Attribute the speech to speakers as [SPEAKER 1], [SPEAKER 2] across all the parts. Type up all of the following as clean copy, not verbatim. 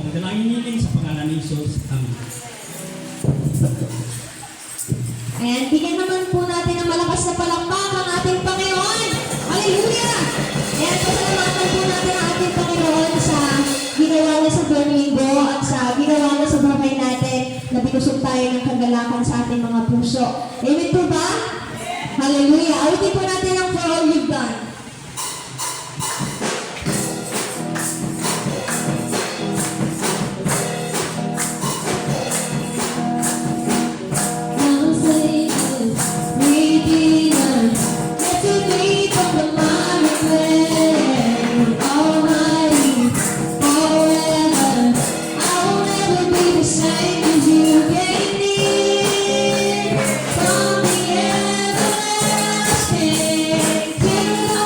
[SPEAKER 1] ang dalangin niling sa pangalan ni Jesus. Amen.
[SPEAKER 2] Ayan, bigyan naman po natin ng malakas na palakpak ang ating Panginoon. Hallelujah! Ayan, pasalamatan po natin ang ating Panginoon sa ginawa niya sa buong linggo at sa ginawa niya sa buhay natin na binusog tayo ng kagalakan sa ating mga puso. Amen po ba? Hallelujah! Awitin po natin ang For All You've Done. From the everlasting to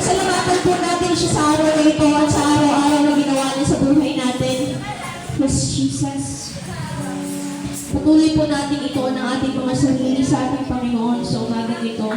[SPEAKER 2] Pasalamatan po natin siya sa araw na ito at sa araw-araw na ginawa niya sa buhay natin. Yes, Jesus. Patuloy po natin ito ng ating mga sarili sa ating Panginoon sa umagang ito.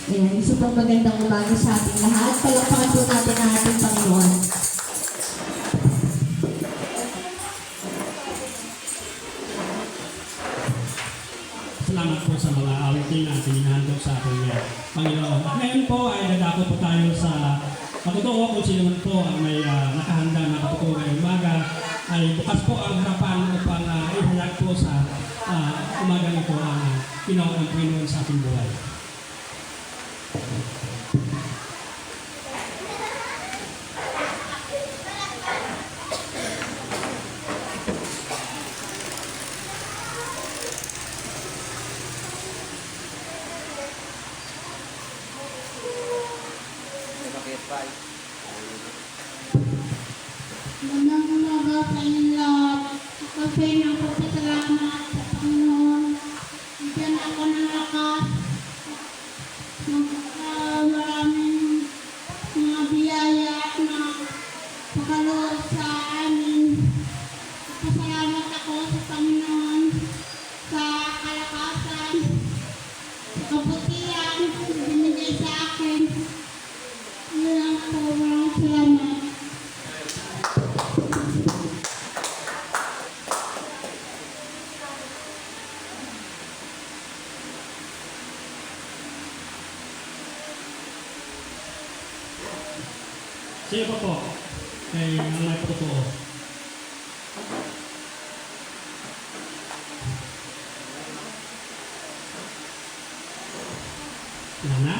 [SPEAKER 2] Ayan, isa pong magandang umaga sa ating lahat. Palakpakan po natin ang ating Panginoon.
[SPEAKER 1] Salamat po sa mga awitin na sinihandog sa ating Panginoon. At ngayon po ay dadako po tayo sa patutuo kung sino man po ang may nakahanda na patutuo ngayong umaga. Ay bukas po ang harapan upang ihayag po sa umaga nito ang Pinoon ng Panginoon sa ating buhay.
[SPEAKER 3] Magandang umaga sa inyong lahat. Ako sa inyo pagpasalamat sa Panginoon. Bigyan ako ng lakas. Maraming mga biyaya na pagkaloob sa amin. Pasalamat ako sa Panginoon sa kalakasan, sa kabutihan na binigay sa akin. Yun lang po, maraming salamat.
[SPEAKER 1] Sino pa po? Ay ang may patutuo. Nana?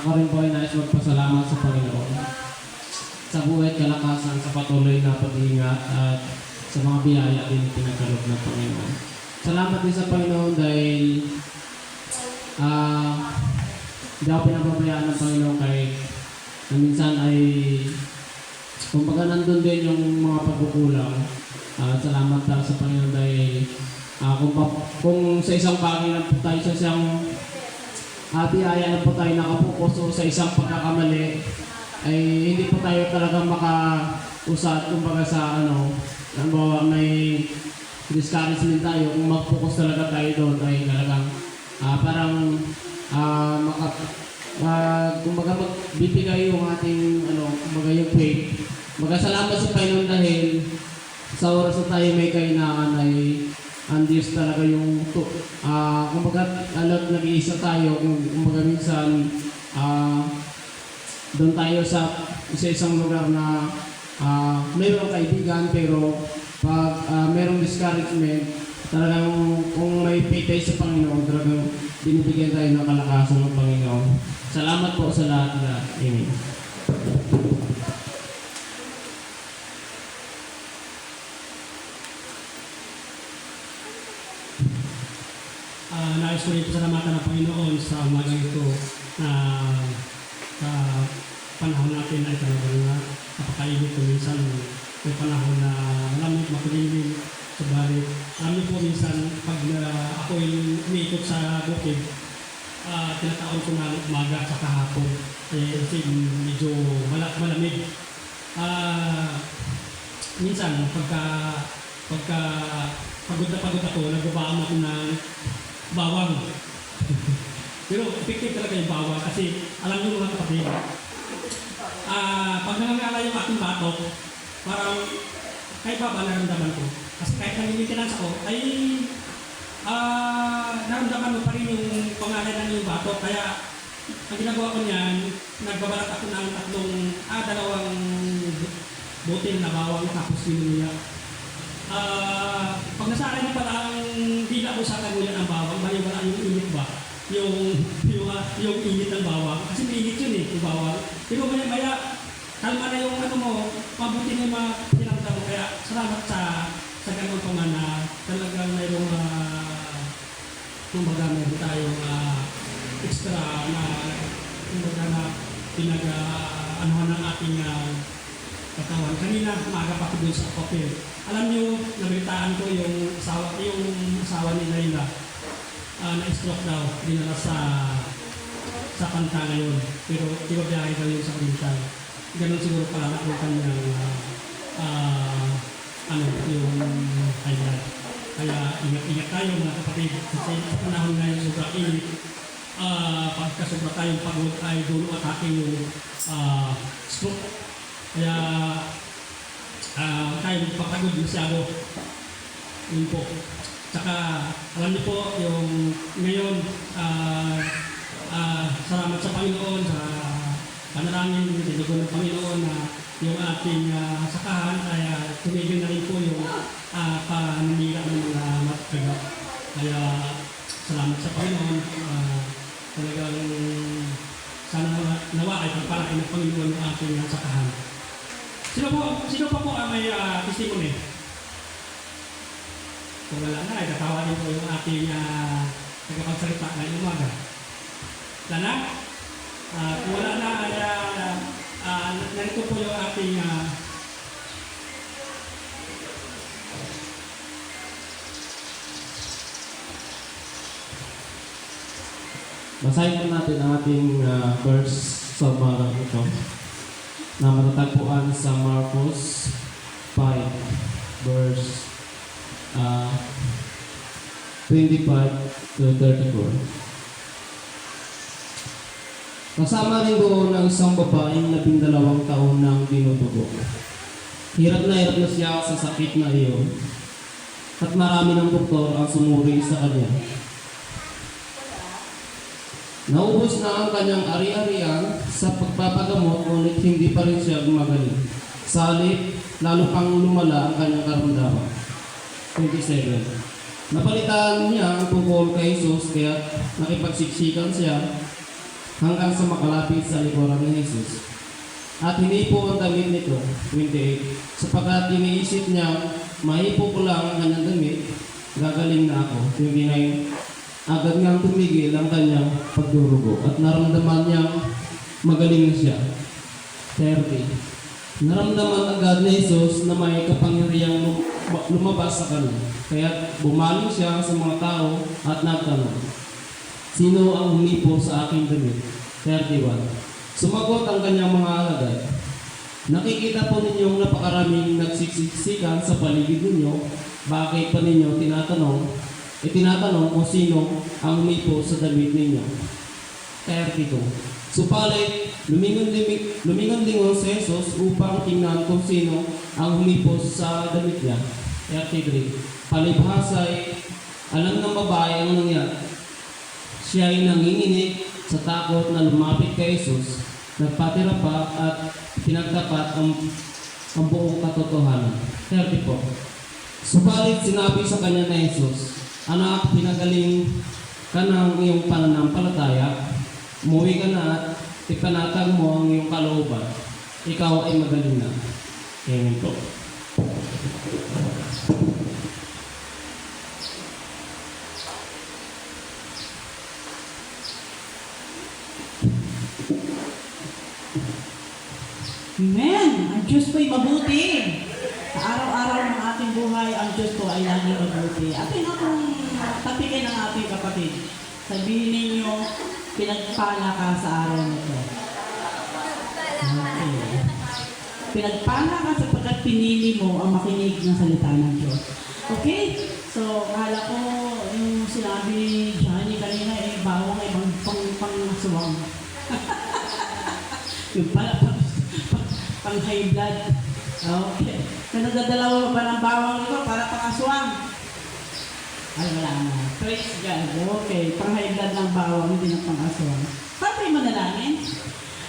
[SPEAKER 4] Ako rin po ay nais magpasalamat sa Panginoon sa buhay at kalakasan, sa patuloy na pag-iingat at sa mga biyaya din pinagkaloob ng Panginoon. Salamat din sa Panginoon dahil hindi ako pinababayaan ng Panginoon kahit na minsan ay kumbaga nandun din yung mga pagkukulang. Salamat sa Panginoon dahil kung sa isang bagay lang po tayo sa isang biyaya na po tayo nakapokus o sa isang pagkakamali ay hindi po tayo talagang makausat kumbaga sa may discouragement tayo. Kung mag-focus talaga tayo doon ay talagang parang kumbaga magbibigay yung ating kumbaga yung faith. Salamat sa Panginoon dahil sa oras na tayo may kahinaan ay ang Diyos talaga yung kumbaga nag-iisa tayo kumbaga minsan doon tayo sa isang lugar na mayroong kaibigan pero pag mayroong discouragement talagang kung may faith tayo sa Panginoon talagang binibigyan tayo ng kalakasan ng Panginoon. Salamat po sa lahat. Amen.
[SPEAKER 1] Nais ko rin pasalamatan ng Panginoon sa umagang ito na sa panahon natin ay talagang napakainit ko minsan. May panahon na malamig, makulimlim. Subalit, alam niyo po minsan pag ako yung umiikot sa bukid, tinataon ko na umaga sa kahapon. Kasi medyo malamig. Minsan, pagka pagod na pagod ako, nagbabaam ako ng bawang. Pero effective talaga yung bawang kasi alam niyo mga kapatid, pag nangangala yung aking batok, parang kahit ba naramdaman ko. Kasi kahit nang-maintenance ako, ay naramdaman mo pa rin yung pangalan ng batok. Kaya ang ginagawa ko niyan, nagbabalat ako ng dalawang butil na bawang tapos minuya. Pag nasanay na pala ang dila ko sa kagulan ng bawang, baliwala yung init ba? Yung init ng bawang. Kasi may init yun yung bawang. Pero maya, kalma na yung mabuti na yung mga pinamta mo. Kaya salamat sa ganun pa man na talagang mayroong meron tayong extra na pinag-anuhan ng ating katawan. Kanina, maaga pa ko dun sa Kopil. Alam niyo, nabalitaan ko yung asawa ni Layla na-stroke daw, dinala sa kanta ngayon. Pero ibabiyahe daw yun sa kalimutan. Ganon siguro pala ang kanyang yung highlight. Kaya ingat-ingat tayo mga kapatid kasi sa panahon ngayon sobrang init. Pagka sobra tayong pagod ay dulo at ating yung stroke. Kaya tayo magpapagod masyado. Yun po. Tsaka alam niyo po yung ngayon salamat sa Panginoon sa panalangin ng Panginoon na yung ating sakahan ay tumigil na rin po yung paninira ng mga matkaga. Kaya salamat sa Panginoon. Talagang sana nawa ay pagpalain ng Panginoon yung ating sakahan. Sino pa po ang may testimony? Kung wala na, ay tatawagin po yung ating tagapagsalita ngayong umaga. Wala na? Kung wala na, ay narito po yung ating
[SPEAKER 4] Basahin po natin ang ating verse sa umaga ito na matatagpuan sa Marcos 5 verse 25 to 34. Kasama rin doon ang isang babaeng 12 taon nang dinudugo. Hirap na siya sa sakit na iyon at marami ng doktor ang sumuri sa kanya. Naubos na ang kanyang ari-arian sa pagpapagamot ngunit hindi pa rin siya gumagaling. Sa halip, lalo pang lumala ang kanyang karamdaman. 27. Napalitan niya ang tungkol kay Jesus kaya nakipagsiksikan siya hanggang sa makalapit sa likuran ni Jesus. At hinipo ang damit nito, 28, sapagkat iniisip niya, maipo ko lang ang kanyang damit, gagaling na ako, 29. Agad niyang tumigil ang kanyang pagdurugo at naramdaman niyang magaling na siya. 30. Naramdaman agad ni Jesus na may kapangyarihang lumabas sa kanya. Kaya bumaling siya sa mga tao at nagtanong, sino ang humipo sa aking damit? 31. Sumagot ang kanyang mga alagad, nakikita po ninyong napakaraming nagsiksikan sa paligid ninyo, bakit pa ninyo tinatanong kung sino ang humipo sa damit ninyo. 32. Supalit, lumingon-lingon si Jesus upang tingnan kung sino ang humipo sa damit niya. 33. Palibhasay, alam ng babae ang nangyari. Siya ay nanginginig sa takot na lumapit kay Jesus, nagpatira pa at pinagtapat ang buong katotohanan. 34. Subalit sinabi sa kanya na Jesus, anak, pinagaling ka ng iyong pananampalataya, umuwi ka na at ipanatag mo ang iyong kalooban. Ikaw ay magaling na. Amen po.
[SPEAKER 5] Amen! Ang Diyos po'y mabuti. Sa araw-araw ng ating buhay, ang Diyos po ay laging mabuti. Atin akong tapikin ng ating kapatid. Sabihin ninyo, pinagpala ka sa araw nito. Okay. Pinagpala ka sapagkat pinili mo ang makinig ng salita ng Diyos. Okay? So, akala ko yung sinabi ni Johnny kanina, bawang ibang pang-suwang. Yung pala, pang high blood. Okay. Kung nagdadalawa ba ng bawang ito para pang-aswang? Ay, wala na. Praise God. Okay. Pang high blood ng bawang, hindi ng pang-aswang. Patay manalangin.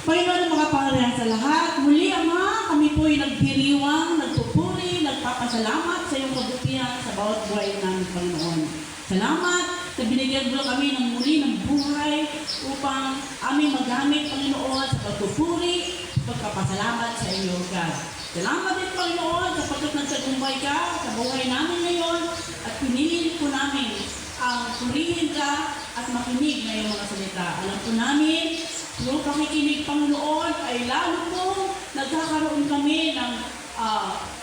[SPEAKER 5] Panginoon ang makapangyarihan sa lahat. Muli, Ama, kami po'y nagdiriwang, nagpupuri, nagpapasalamat sa iyong kabutihan sa bawat buhay namin, Panginoon. Salamat na binigyan mo kami ng muli ng buhay upang aming magamit, Panginoon, sa pagpupuri, pagpapasalamat sa iyo, God. Salamat din, Panginoon, sapagkat nagtagumpay ka sa buhay namin ngayon at pinili po namin ang purihin ka at makinig na iyong mga salita. Alam po namin, yung pakikinig, Panginoon, ay lalo po nagkakaroon kami ng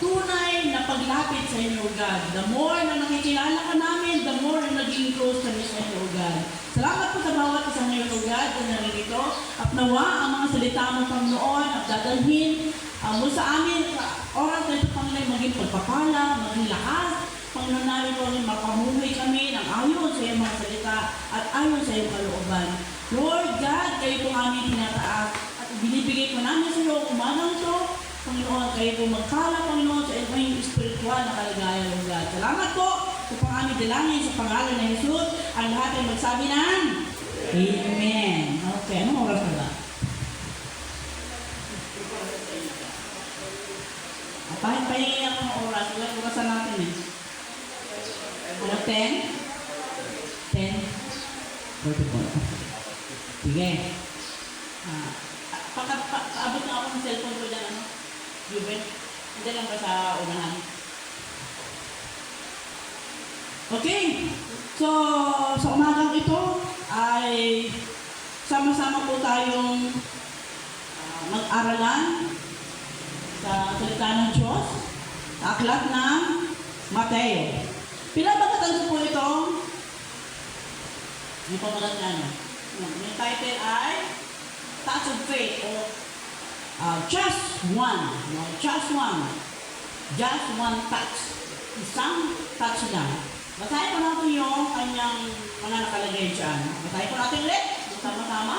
[SPEAKER 5] tunay na paglapit sa inyo, God. The more na nakikilala ka namin, the more na naging close kami sa inyo, God. Salamat po sa bawat isang ngayon, God, na naririto. At nawa ang mga salita mo, Panginoon, at dadalhin mo sa amin, oras na ito, Panginoon, maging pagpapala, maging lakas, Panginoon namin po, makamuhay kami ng ayon sa iyong mga salita at ayon sa iyong kalooban. Lord God, kayo po aming tinataas at binibigay po namin sa iyo umagang ito. Panginoon, kayo po magkala, Panginoon, sa inyong spiritual na kalagayan, Lord God. Salamat po sa pang aming dalangin sa pangalan ng Jesus. Ang lahat ay magsabi ng Amen. Okay, anong oras na ba? Pahingi ako ng oras. Ilang orasan natin eh? Ano, 10? 10? 44. Sige. Paabot na ako ng cellphone ko dyan, ano? Ruben? Hindi lang ba sa unahan? Okay. So, sa umagang ito ay sama-sama po tayong mag-aralan sa salita ng Diyos, sa aklat ng Mateo. Pinabagatan ko po ito. Yung pamagatan na. Yung title ay Touch of Faith o Just One. No? Just One. Just One Touch. Isang touch lang. Basahin po natin yung kanyang mga nakalagay dyan. Basahin po natin ulit. Sama-sama.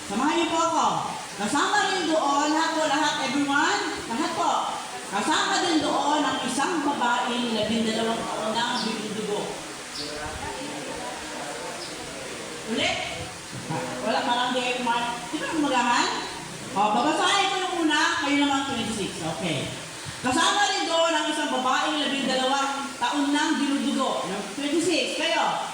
[SPEAKER 5] Samahan niyo po ako. Kasama rin doon, lahat, everyone, lahat po. Kasama din doon ang isang babaeng 12 taon na binudugo. Ulit. Wala, parang di kayo kumain. Di ba kumagahan? O, babasahin ko yung una, kayo naman 26. Okay. Kasama rin doon ang isang babaeng 12 taon nang binudugo. 26, kayo.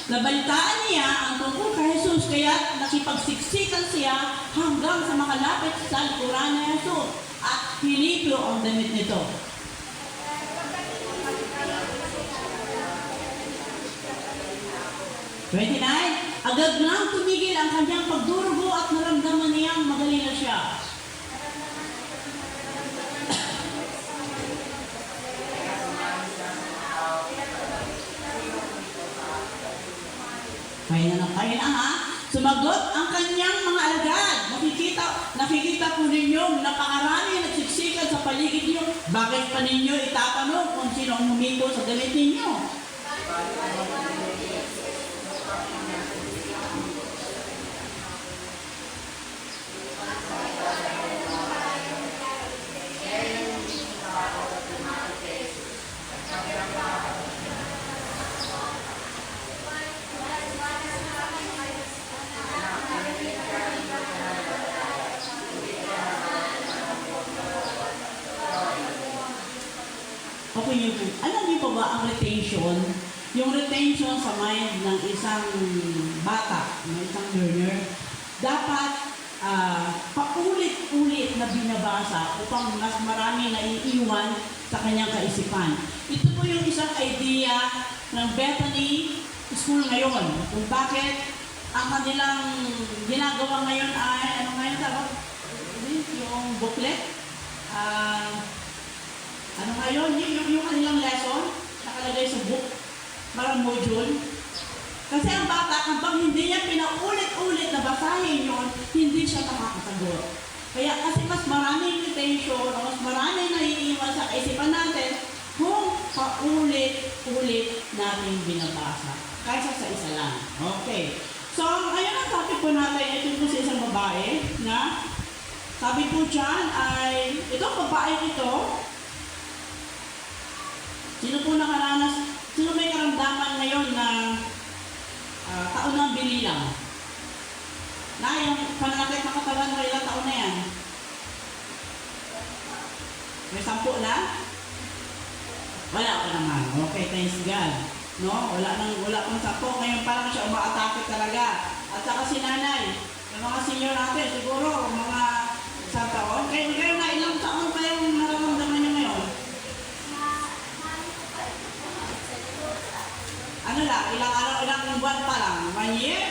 [SPEAKER 5] Nabalitaan niya ang tungkol kay Jesus, kaya nakipagsiksikan siya hanggang sa makalapit sa likuran ni Jesus at piniplo ang damit nito. Agad nang tumigil ang kanyang pagdurugo at naramdaman niyang magaling na siya. Kaya na ha. Sumagot ang kanyang mga alagad. Nakikita po ninyo napakarami nagsiksikan sa paligid niyo. Bakit pa ninyo itatanong kung sino ang humito sa damit ninyo? Okay, alam niyo pa ba ang retention? Yung retention sa mind ng isang bata, ng isang learner, dapat paulit-ulit na binabasa upang mas marami na iiwan sa kanyang kaisipan. Ito po yung isang idea ng Bethany School ngayon. Kung bakit ang kanilang ginagawa ngayon ay, ano ngayon tawag? Yung booklet? Ano ngayon? Yung kanilang lesson, nakalagay sa book, parang module. Kasi ang bata, kapag hindi niya pinaulit-ulit na basahin yun, hindi siya makakasagot. Kaya kasi mas maraming retention, o mas maraming naiiwan sa kaisipan natin kung paulit-ulit natin binabasa. Kaysa sa isa lang. Okay. So, ayun ang topic po natin. Ito po sa isang babae na sabi po dyan ay, itong babae ito, sino po nakaranas, sino may karamdaman ngayon na taon ng binilang? Na yung pananakit ng katawan mo, ilang taon na yan? May 10 na? Wala pa naman. Okay, thanks God. No? Wala pang 10. Ngayon parang siya umaatake talaga. At saka si nanay, yung mga senior natin, siguro mga 1 taon. Kayo na ilang taon pa yung nararamdaman niyo ngayon? Ano lang, ilang araw, ilang buwan pa lang? 1 year?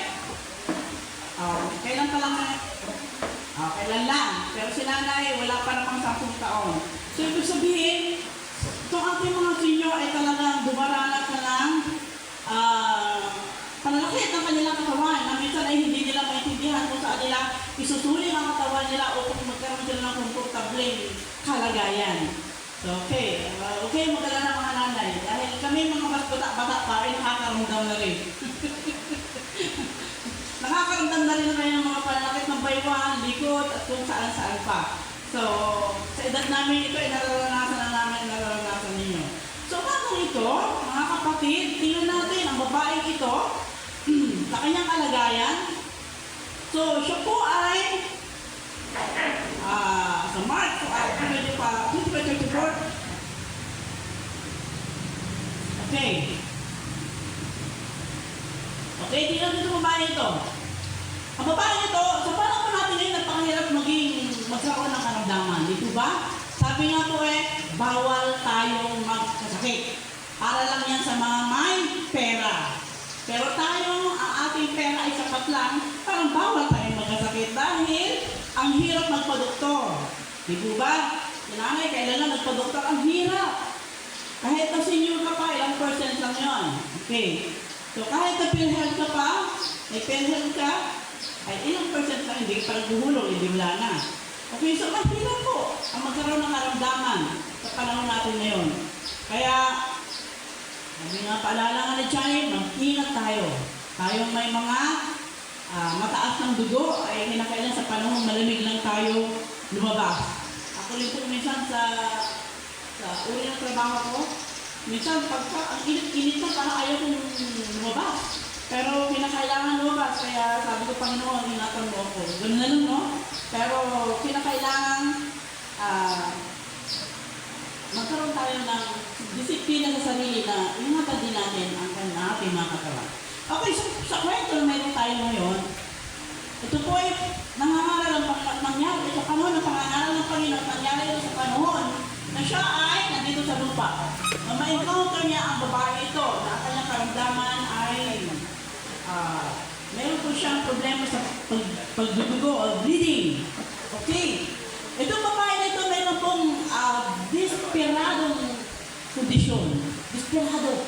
[SPEAKER 5] Kailan pa lang na? Kailan lang. Pero si nanay, wala pa namang 10 taon. So, ibig sabihin, ito ang pagbibintihan kung saan nila isusuling ang katawan nila upang magkaroon sila ng komportableng kalagayan. So, okay. Okay, maganda na mga nanay. Dahil kami mga mas bata-bata pa, ay nakakaramdam na rin. Nakakaramdam na rin kayo ng mga pananakit ng baywan, likod, at kung saan-saan pa. So, sa edad namin ito, ay nararanasan na namin, nararanasan ninyo. So, paano ito, mga kapatid, tingnan natin ang babaeng ito, sa kanyang kalagayan. So, siya po ay sa March 2024. Okay. Okay, tingnan dito ang babae ito. Ang babae ito, so paano po natin ngayon napakahirap magkaroon ng karamdaman? Dito ba? Sabi nga po bawal tayong magkasakit. Para lang yan sa mga may pera. Pero tayo, ang ating pera ay sapat lang, parang bawal tayong magkasakit dahil ang hirap magpa-doktor. Di ba? Nanay, kailan lang nagpa-doktor? Ang hirap. Kahit na senior ka pa, ilang percent lang yun. Okay. So kahit na PhilHealth ka pa, may PhilHealth ka, ay ilang percent lang, hindi ka parang buhulong, hindi wala na. Okay, so mahirap po ang magkaroon ng karamdaman sa panahon natin ngayon. Kaya, sabi nga paalala nga na Chai, mag-ingat tayo. Tayong may mga mataas ng dugo ay kinakailan sa panahon malamig lang tayo lumabas. Ako rin po minsan sa uri ng trabaho ko, minsan pagka ang init-init na parang ayaw kong lumabas. Pero kinakailangan lumabas, kaya sabi ko, Panginoon, ingatan mo ako. Ganun na lang, no? Pero kinakailangan magkaroon tayo ng disiplina sa sarili na ingatan din natin ang ating mga katawan. Okay, so sa kwento na mayroon tayo ngayon, ito po ay nangangaral ang nangyari sa panahon ng pangangaral ng Panginoon, nangyari ito sa panahon na siya ay nandito sa lupa. Na ma-encounter niya ang babae ito na ang kanyang karamdaman ay meron po siyang problema sa pagdudugo o bleeding. Okay. Itong babae na ito meron pong desperadong kondisyon. Desperado.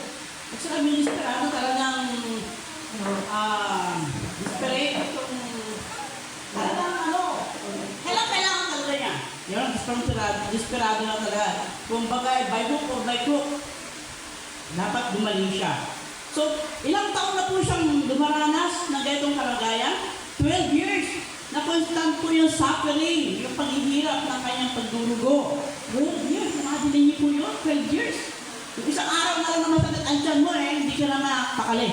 [SPEAKER 5] At sa amin desperado talagang desperate. Talagang kailangan talaga niya. Yun, desperado na talaga. Kung bagay, by hook or by crook, dapat gumaling siya. So, ilang taon na po siyang dumaranas ng ganitong kalagayan? 12 years na constant po yung suffering, yung paghihirap ng kanyang pagdurugo. 12 years, imagine niyo po yun, 12 years. Yung isang araw na lang na masakit ang tiyan mo hindi ka na makakali.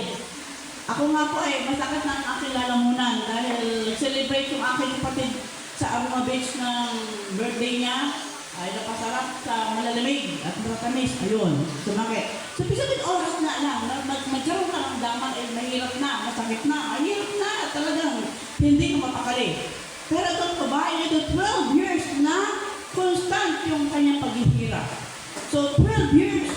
[SPEAKER 5] Ako nga po masakit na ang aking lalamunan dahil celebrate yung aking kapatid sa Aruma Beach ng birthday niya. Ay napasarap sa malalamig at matatamis. Ayun, sumakit. So, sabihin oras na lang, magkaroon ka ng damang, mahirap na, masakit na, mahirap na, talagang hindi ka mapakali. Pero itong babae ito, 12 years na constant yung kanyang paghihirap. So, 12 years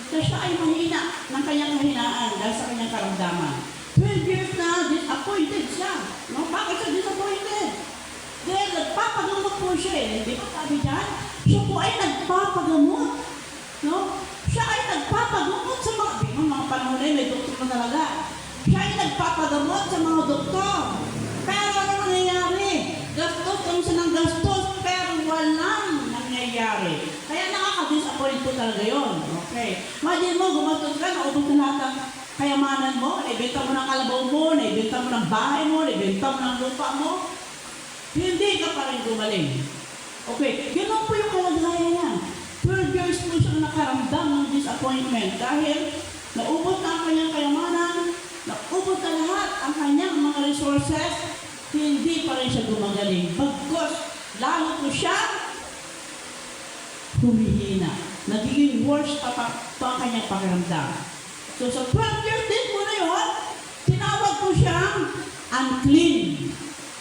[SPEAKER 5] na siya ay mahina ng kanyang kahinaan dahil sa kanyang karamdaman. 12 years na disappointed siya. No? Bakit siya disappointed? Dahil nagpapagamot po siya Hindi ba sabi dyan? Siya po ay nagpapagamot. No? Siya ay nagpapagamot sa mga panahon na may doktor na talaga. Siya ay nagpapagamot sa mga doktor. Pero ano nangyayari? Gastos kung siya ng gastos, pero walang nangyayari. Kaya nakaka-disappoint po talaga yun. Okay. Imagine mo, gumastos ka, naubos na lahat ng kayamanan mo, naibenta mo ng kalabaw mo, naibenta mo ng bahay mo, naibenta mo ng lupa mo. Hindi ka pa rin gumaling. Okay, ganoon po yung kalagayan niya. 12 years po siyang nakaramdam ng disappointment dahil naubos na ang kanyang kayamanan, naubos na lahat ang kanyang mga resources, hindi pa rin siya gumagaling. Bagkos, lalo po siya humihina. Nagiging worse pa ang kanyang pakiramdam. So sa 12 years din po na yun, tinawag po siyang unclean.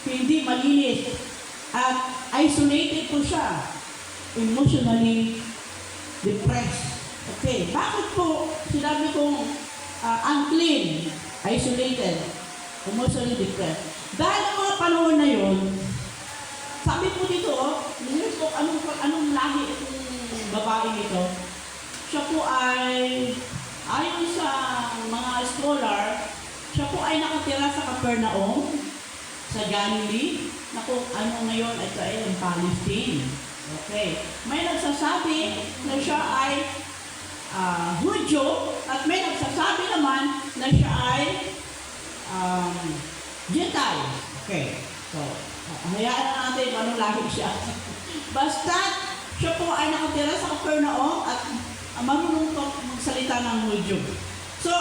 [SPEAKER 5] Hindi malinis. At isolated po siya. Emotionally depressed. Okay. Bakit po sinabi kong unclean, isolated, emotionally depressed? Dahil ang mga panahon na yun, sabi po dito, anong lahi itong babae nito? Siya po ay, ayon sa mga scholar, siya po ay nakatira sa Capernaum. sa Galilee na kung ano ngayon ito ay ang Palestine. Okay. May nagsasabi na siya ay Hudyo at may nagsasabi naman na siya ay Gentile. Okay. So, hayaan na natin kung anong lahi siya. Basta, siya po ay nakatira sa Capernaum at marunong po magsalita ng Hudyo. So,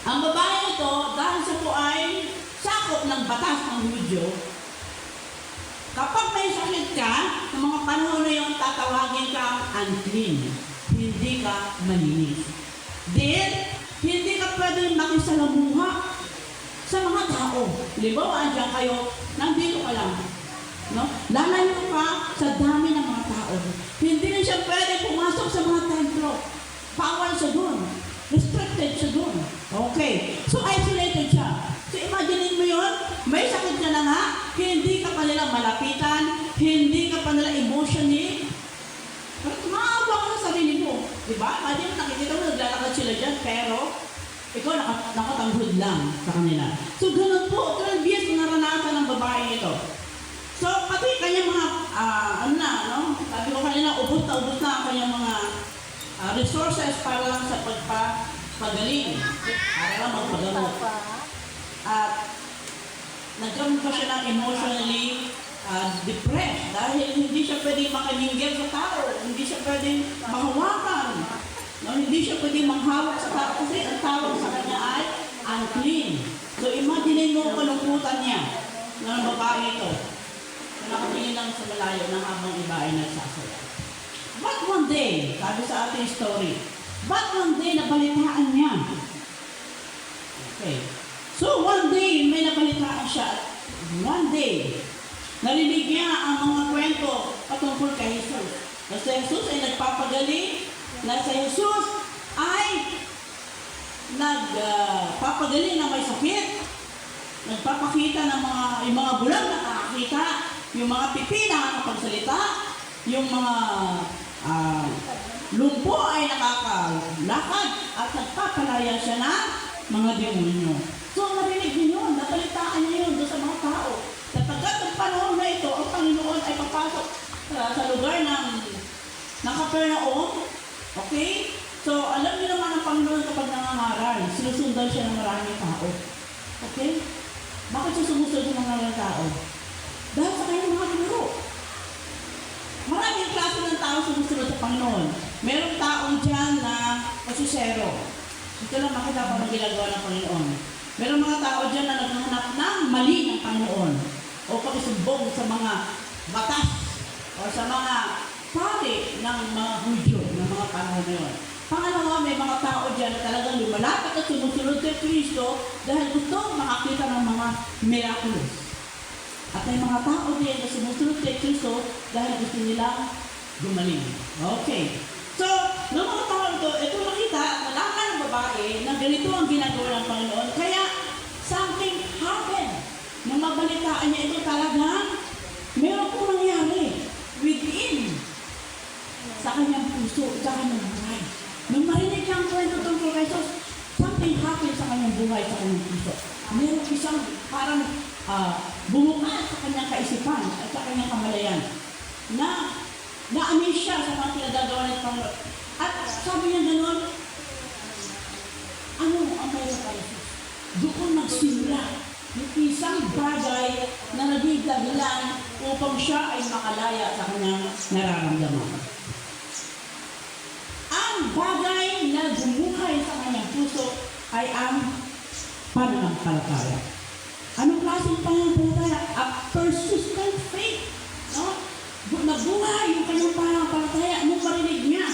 [SPEAKER 5] ang babae ito, dahil siya po ay sakop ng batas ng Hudyo, kapag may sakit ka, ng mga panahon na yun, tatawagin kang unclean. Hindi ka malinis. Then, hindi ka pwedeng makisalamuha sa mga tao. Halimbawa, andyan kayo, nandito ka lang. No? Lalayo ka sa dami ng mga tao. Hindi na siya pwede pumasok sa mga templo. Bawal siya doon. Restricted siya doon. Okay. So, isolated siya. So, imagine mo yun, may sakit ka na nga, hindi ka pa nila malapitan, hindi ka pa nila emotionally. Pero maawa ka sa sarili mo. Diba? Imagine mo, nakikita mo, naglalakad sila dyan, pero ikaw nakatanghod lang sa kanila. So, ganun po, 12 years naranasan ng babae ito. So, pati kanyang mga, sabi ko kanina, ubos na ang kanyang mga resources para lang sa pagpagaling. Para lang magpagamot. At nagkaroon pa siya ng emotionally depressed dahil hindi siya pwedeng makalinggir sa tao, hindi siya pwedeng mahawakan, no? Hindi siya pwedeng manghawak sa tao kasi ang tawag sa kanya ay unclean. So imagine mo kalungkutan niya ng babae ito na nakatingin lang sa malayo na habang iba ay nagsasaya. But one day, sabi sa ating story, but one day nabalitaan niya. Okay. So one day, may nabalitaan siya. One day, narinig niya ang mga kwento patungkol kay Jesus. Na si Jesus ay nagpapagaling, na si Jesus ay nagpapagaling na may sakit, nagpapakita ng yung mga bulag na nakakita, yung mga pipi na nakapagsalita, yung mga lumpo ay nakakalakad at nagpapalaya siya ng mga demonyo. So, narinig niyo yun, nabalitaan niya yun doon sa mga tao. Kapagkat ng panahon na ito, ang Panginoon ay papasok sa lugar ng Capernaum. Okay? So, alam niyo naman ang Panginoon kapag nangangaral, sinusundan siya ng maraming tao. Okay? Bakit siya sumusunod sa mga tao? Dahil sa kanyang mga guro. Maraming klase ng tao sumusunod sa Panginoon. Merong taong dyan na kasusero. Ito lang makita ko ng ginagawa ng Panginoon. Merong mga tao dyan na naghahanap ng mali ng Panginoon o pakisumbong sa mga batas o sa mga pari ng mga Hudyo ng mga panahon na yun. Pangalawa, may mga tao dyan na talagang lumalapit at sumusunod kay Kristo dahil gusto makakita ng mga miraculous. At may mga tao din na sumusunod kay Kristo dahil gusto nilang gumaling. Okay. So, noong mga tao ito nakita, nalaman ng babae na ganito ang ginagawa ng Panginoon. Kaya, something happened. Nung mabalitaan niya ito talagang, meron po nangyari within sa kanyang puso, sa kanyang buhay. Nung marinig niya ang kwento tungkol kay Jesus, something happened sa kanyang buhay, sa kanyang puso. Meron isang parang bumukas sa kanyang kaisipan at sa kanyang kamalayan na na-amaze siya sa mga pinagagawa ng Panginoon. At sabi niya gano'n, ano ang mayroon kay Jesus? Doon nagsimula yung isang bagay na naging dahilan upang siya ay makalaya sa kanyang nararamdaman. Ang bagay na bumuhay sa kanyang puso ay ang pananampalataya. Anong klaseng pananampalataya? A persistent faith. No? Nabuhay yung kanyang pananampalataya nung marinig niya.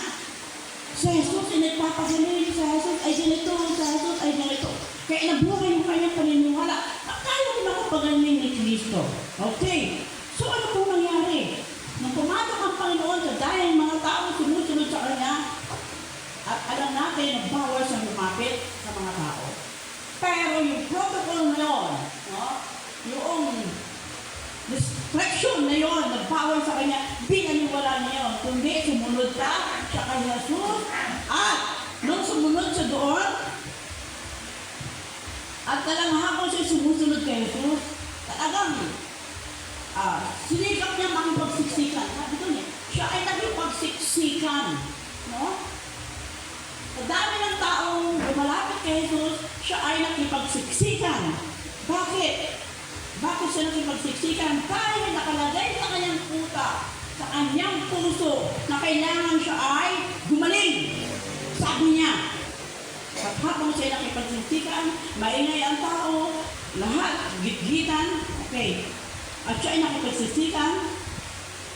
[SPEAKER 5] Si Jesus ay nagpapagaling, si Jesus ay ganito, si Jesus ay ganito. Kaya nabuhay yung kanyang paniniwala. Kaya rin ako pagaling ni Kristo. Okay. So ano po nangyari? Nung pumatok ang Panginoon sa dahil mga tao sumusunod sa kanya, at alam natin na bawal siyang lumapit sa mga tao. Pero yung protocol na yun, no? Yung restriction na yun, nagbawal sa kanya, binaniwala niya yun. Kundi sumunod ka siya kay Jesus. At nung sumunod siya doon, At talagang habang siya sumusunod kay Jesus, talagang sinikap niya makipagsiksikan. Sabi ko niya, siya ay nagipagsiksikan. No? Sa dami ng taong lumalapit kay Jesus, siya ay nakipagsiksikan. Bakit? Bakit siya nakipagsiksikan? Dahil nakalagay sa kanyang sa kanyang puso, na kailangan siya ay gumaling. Sabi niya, at habang siya nakipagsiksikan, maingay ang tao, lahat, gitgitan, okay. At siya ay nakipagsiksikan,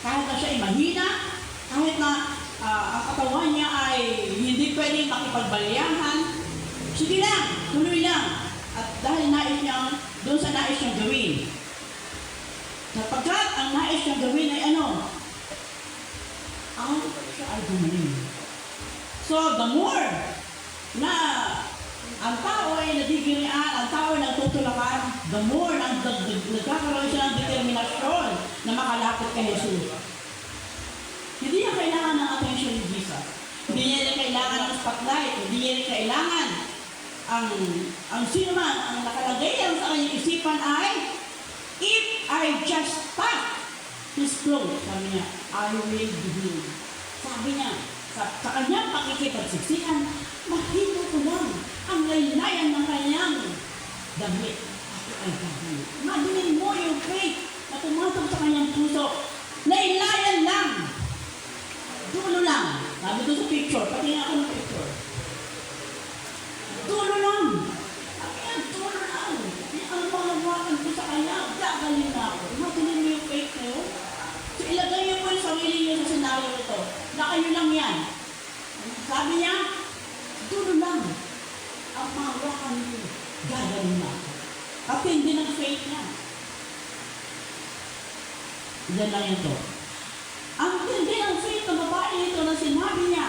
[SPEAKER 5] kahit na siya ay mahina, kahit na ang katawan niya ay hindi pwedeng makipagbaliyahan, sige lang, tuloy lang. At dahil nais niya, doon sa nais niyang gawin. Sapagkat ang nais niyang gawin ay ano? Siya ay gumaling. So, the more na ang tao ay nadigirian, ang tao ay nagtutulakan, the more nagkakaroon siya ng determinasyon na makalapit kay Jesus. Hindi niya kailangan ng attention ni Jesus. Hindi niya kailangan ng spotlight. Hindi niya kailangan ang sino man, ang nakalagay lang sa kanyang isipan ay, if I just touch his clothes, sabi niya, I will be healed. Sabi niya, sa kanyang pakikipagsiksikan, mahilo ko lang ang laylayan ng kanyang damit. Ako ay gagawin. Imaginin mo yung faith na tumatok sa kanyang puso. Laylayan lang. Dulo lang. Sabi ko sa picture, pati nga ako ng picture. Dulo lang. Sabi niya, dulo lang. Ang mga wakan ko sa kanya, gagaling na ako. Imaginin mo yung faith na yun. So ilagay niyo po yung sarili niyo sa scenario ito. Na kayo lang yan. Sabi niya, dulo lang. Ang mga wakan niyo, gagaling na ako. At hindi ng faith niya. Diyan lang ito. Ang hindi ng faith na babae ito na sinabi niya,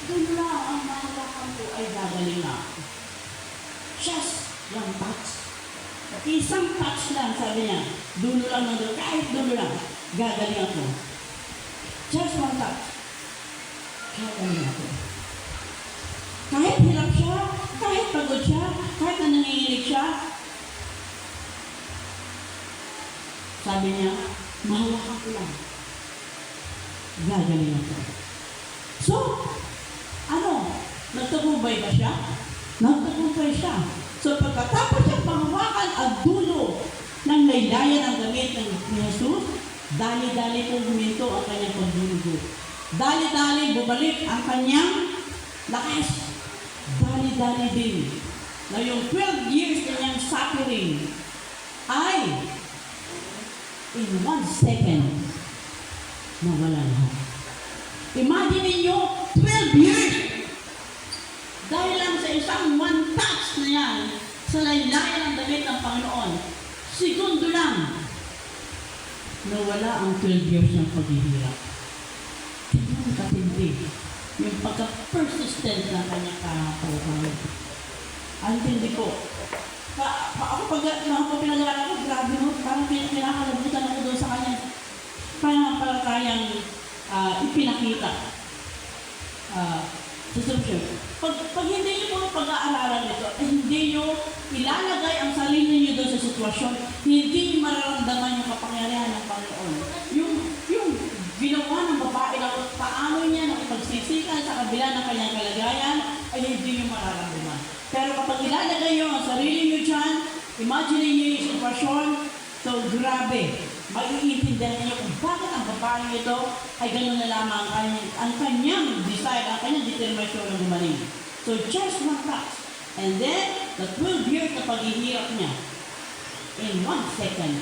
[SPEAKER 5] dulo lang ang mga wakan ko ay gagaling na ako. Just one touch. Isang touch lang, sabi niya. Dulo lang ng dulo. Kahit dulo lang, gagaling ako. Just one touch. Gagaling ako. Kahit hirap siya, kahit pagod siya, kahit na nanginginig siya, sabi niya, mahawakan ko lang. Gagaling ako. So, nagtagumpay ba siya? Nagtagumpay siya. So, pagkatapos siyang panghawakan ang dulo ng laylayan ang damit ng Jesus, dali-dali po huminto ang kanyang pagdurugo. Dali-dali bumalik ang kanyang lakas. Dali-dali din na yung 12 years na niyang suffering ay in 1 second nawala lahat. Imagine niyo 12 years dahil lang sa isang one touch na yan sa laylayan ng damit ng Panginoon. Segundo lang nawala ang 12 years ng paghihirap. Tingnan katindi yung pagka-persistent ng kanyang kahapon. Ang tindi ko. Ako pag pinag-aaral ko, grabe mo, parang pinakalabutan ako doon sa kanyang pananampalatayang ipinakita. Pag hindi niyo po pag-aaralan ito, hindi niyo ilalagay ang sarili niyo doon sa sitwasyon, hindi niyo mararamdaman yung kapangyarihan ng Panginoon. Yung ginawa ng babae na paano niya nakipagsisikan sa kabila ng kanyang kalagayan, ay hindi niyo mararamdaman. Pero kapag ilalagay niyo ang sarili niyo dyan, imagine niyo yung sitwasyon, so grabe, maiintindihan niyo kung bakit ang babae ito ay gano'n na lamang ang kanyang desire, ang kanyang determination na gumaling. So just one touch. And then, the 12 years na paghihirap niya, in 1 second,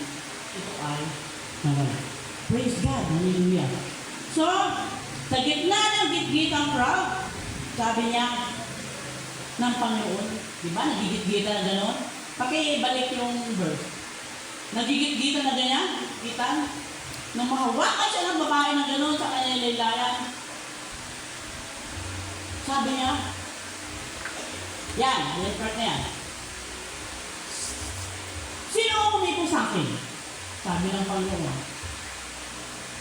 [SPEAKER 5] ito ay nawala. Praise God, hallelujah. So, sa gitna ng gitgitang crowd, sabi niya ng Panginoon, di ba, nagigit-gita na gano'n? Pakibalik yung verse. Nagigit-gita na ganyan, kita. Nung mahawakan siya ng babae na gano'n sa kanyang laylayan, sabi niya, yan, yung part na yan. Sino ang umipo sa akin? Sabi ng Panginoon.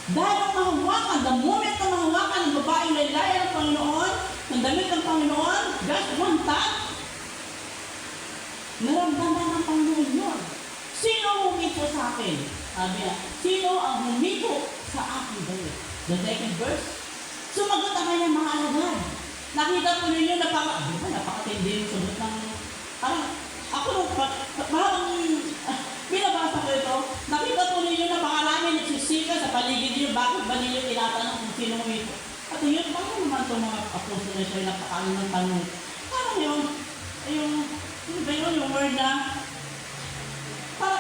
[SPEAKER 5] Dahil mahawakan, the moment na mahawakan ng babaeng laylayan ng Panginoon, ng damit ng Panginoon, just one touch, Sabi niya, sino ang humiko sa aking damit? The second verse, sumagot ang kanyang mga alagad. Nakita po ninyo napakatindi yung sagot ng, ako nung parang binabasa ko ito, nakita po ninyo napakarami nagsisika sa paligid niyo, bakit ba ninyo tinatanong kung sino humiko? At yun, paano naman itong mga apostol na siya napakaano ng tanong? Parang yung word na, parang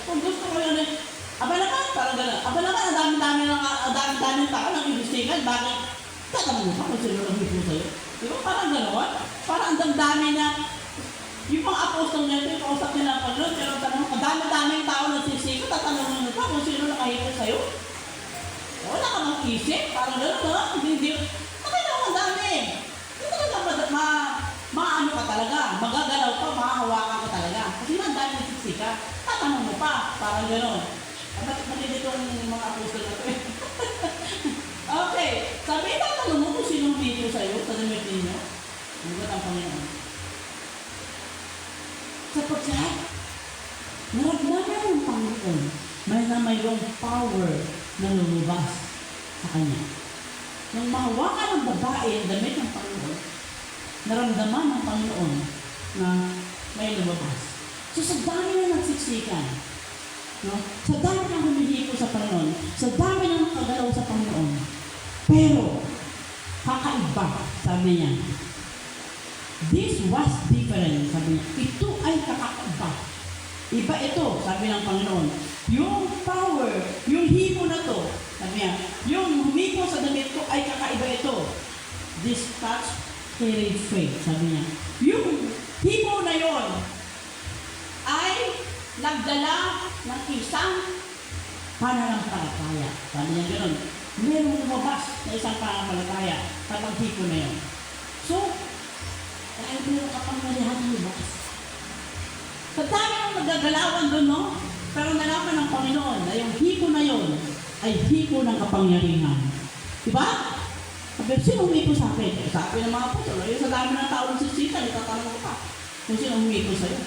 [SPEAKER 5] kung gusto ko yun aba naman, parang gano'n. Aba naman, ang dami-dami tao nang imbestigan. Bakit? Tatanong mo pa kung sino lang hipo sa'yo. Di ba? Parang gano'n. Parang ang dami na, yung mga apostol na ito, yung kausap nila ang Panginoon, pero tanong, ang dami-dami tao nagsisika, tatanong mo pa kung sino nakahipo sa'yo. Wala ka mang isip. Parang gano'n, no? Hindi. Nakita mo ang dami. Hindi talaga maano ka talaga. Magagalaw ka, mahahawakan ka talaga. Kasi ang dami nagsisika. Tatanong mo pa. Parang gano'n. Bakit malilito ang mga apostol na ito? Okay. Sabi, tatanong mo kung sinong dito sa'yo sa damit ninyo. Nagot ang Panginoon. Sapagkat, naramdaman ng Panginoon na mayroong power na lumabas sa kanya. Nung mahawakan ng babae ang damit ng Panginoon, naramdaman ng Panginoon na may lumabas. So sa dami na nagsiksikan, no? Sa dami na humihipo sa Panginoon, sa dami na nakagalaw sa Panginoon, pero kakaiba, sabi niya. This was different, sabi niya. Ito ay kakaiba. Iba ito, sabi ng Panginoon. Yung power, yung hipo na to, sabi niya, yung humipo sa damit ko ay kakaiba ito. This touch carried faith, sabi niya. Yung hipo na yon ay nagdala ng isang pananampalataya. Sabi niya gano'n. Merong lumabas na isang pananampalataya kapag hipo na yon. So, dahil meron kapangyarihan ng lumabas. Sa dami ng nagagalawan doon, no? Pero nalaman ng Panginoon na yung hipo na yon ay hipo ng kapangyarihan. Diba? Sabi, sino humipo sa akin? Sabi ng mga apostol, sa dami ng tao ng sisita, itatanong ko pa kung sino humipo sa'yo.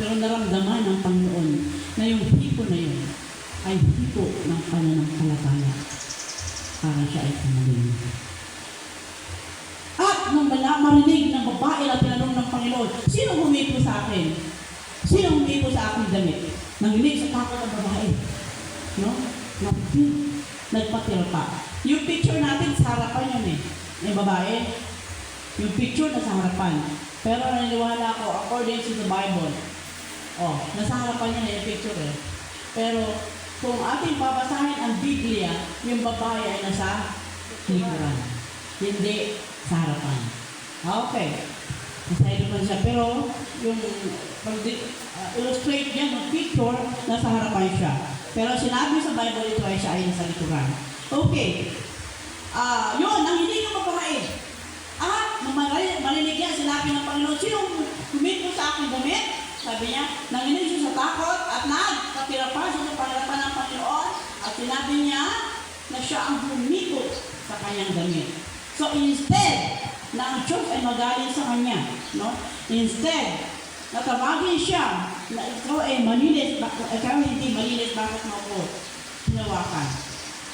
[SPEAKER 5] Pero naramdaman ng Panginoon na yung hipo na yun ay hipo ng pananampalataya para siya ay pumaling. At nung marinig ng babae na tinanong ng Panginoon, sino humipo sa akin? Sino humipo sa aking damit? Nanginig sa takot ng babae. No? Nagpatil pa. Yung picture natin sa harapan yun yung babae. Yung picture na sa harapan. Pero naniniwala ko, according to the Bible, nasa harapan niya na yung picture Pero kung ating babasahin ang Biblia, yung babae ay nasa likuran. Hindi sa harapan. Okay. Nasa harapan siya. Pero yung illustrate niya ng picture, nasa harapan siya. Pero sinabi sa Bible ito ay siya ay nasa likuran. Okay. Yun, nanginig ang babae. At marinig niya, sinabi ng Panginoon, sino humipo sa aking damit? Sabi niya, nanginig siya sa takot at nagkatira pa siya sa pangalapan ng Panginoon at sinabi niya na siya ang humipo sa kanyang damit. So instead na ang Diyos ay magaling sa kanya, no? Instead, natawagin siya na ikaw ay malinis, ikaw hindi malinis, bakit mo ko hinawakan?